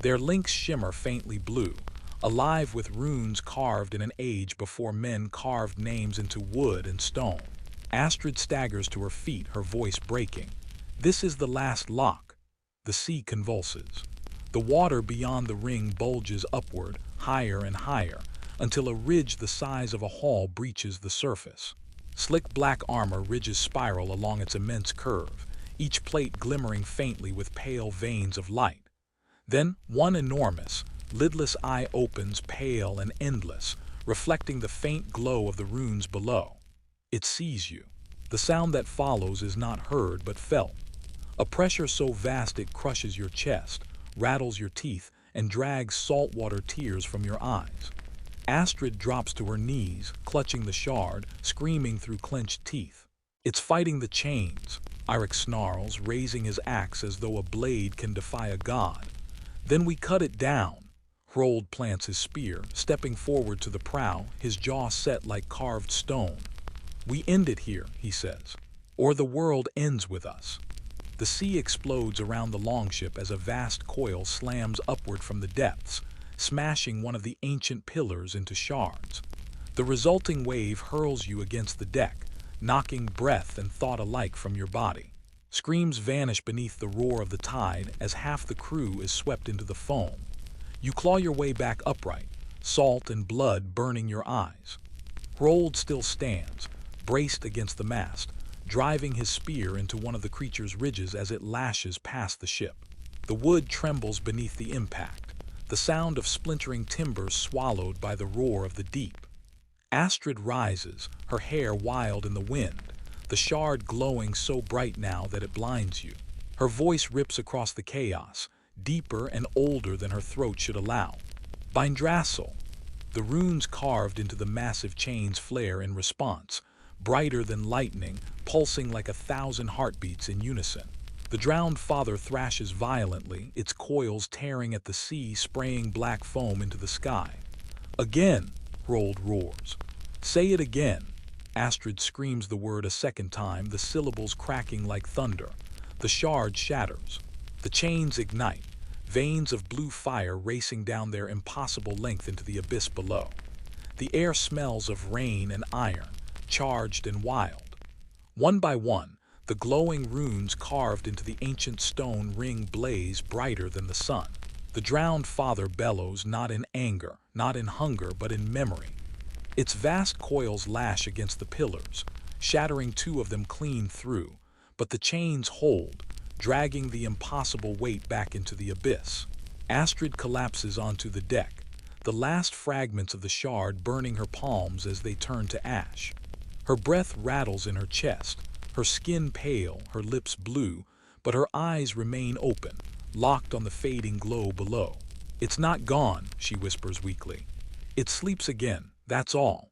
Their links shimmer faintly blue, alive with runes carved in an age before men carved names into wood and stone. Astrid staggers to her feet, her voice breaking. "This is the last lock." The sea convulses. The water beyond the ring bulges upward, higher and higher, until a ridge the size of a hall breaches the surface. Slick black armor ridges spiral along its immense curve, each plate glimmering faintly with pale veins of light. Then one enormous, lidless eye opens, pale and endless, reflecting the faint glow of the runes below. It sees you. The sound that follows is not heard but felt. A pressure so vast it crushes your chest, rattles your teeth, and drags saltwater tears from your eyes. Astrid drops to her knees, clutching the shard, screaming through clenched teeth. "It's fighting the chains," Eirik snarls, raising his axe as though a blade can defy a god. "Then we cut it down." Hrold plants his spear, stepping forward to the prow, his jaw set like carved stone. "We end it here," he says, "or the world ends with us." The sea explodes around the longship as a vast coil slams upward from the depths, smashing one of the ancient pillars into shards. The resulting wave hurls you against the deck, knocking breath and thought alike from your body. Screams vanish beneath the roar of the tide as half the crew is swept into the foam. You claw your way back upright, salt and blood burning your eyes. Hrold still stands, braced against the mast, driving his spear into one of the creature's ridges as it lashes past the ship. The wood trembles beneath the impact, the sound of splintering timbers swallowed by the roar of the deep. Astrid rises, her hair wild in the wind, the shard glowing so bright now that it blinds you. Her voice rips across the chaos, deeper and older than her throat should allow. Bindrassel. The runes carved into the massive chains flare in response, brighter than lightning, pulsing like 1,000 heartbeats in unison. The drowned father thrashes violently, its coils tearing at the sea, spraying black foam into the sky. Again, Hrold roars. Say it again. Astrid screams the word a second time, the syllables cracking like thunder. The shard shatters. The chains ignite, veins of blue fire racing down their impossible length into the abyss below. The air smells of rain and iron, charged and wild. One by one, the glowing runes carved into the ancient stone ring blaze brighter than the sun. The drowned father bellows not in anger, not in hunger, but in memory. Its vast coils lash against the pillars, shattering 2 of them clean through, but the chains hold, dragging the impossible weight back into the abyss. Astrid collapses onto the deck, the last fragments of the shard burning her palms as they turn to ash. Her breath rattles in her chest, her skin pale, her lips blue, but her eyes remain open, locked on the fading glow below. It's not gone, she whispers weakly. It sleeps again, that's all.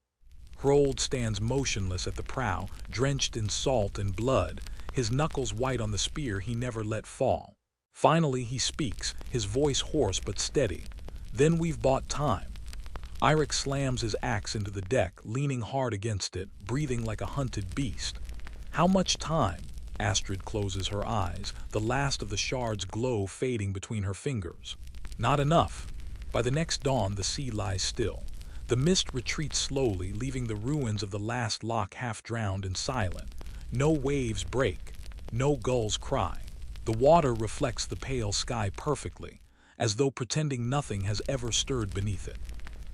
Hrold stands motionless at the prow, drenched in salt and blood, his knuckles white on the spear he never let fall. Finally he speaks, his voice hoarse but steady. Then we've bought time. Eirik slams his axe into the deck, leaning hard against it, breathing like a hunted beast. How much time? Astrid closes her eyes, the last of the shard's glow fading between her fingers. Not enough. By the next dawn the sea lies still. The mist retreats slowly, leaving the ruins of the last lock half drowned and silent. No waves break, no gulls cry. The water reflects the pale sky perfectly, as though pretending nothing has ever stirred beneath it.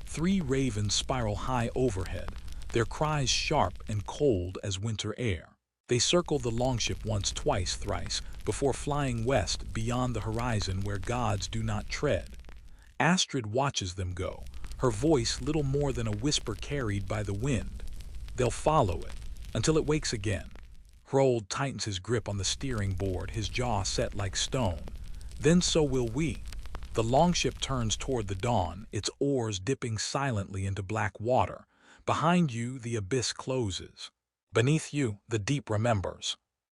3 ravens spiral high overhead, their cries sharp and cold as winter air. They circle the longship once, twice, thrice, before flying west beyond the horizon where gods do not tread. Astrid watches them go, her voice little more than a whisper carried by the wind. They'll follow it, until it wakes again. Hrold tightens his grip on the steering board, his jaw set like stone. Then so will we. The longship turns toward the dawn, its oars dipping silently into black water. Behind you, the abyss closes. Beneath you, the deep remembers.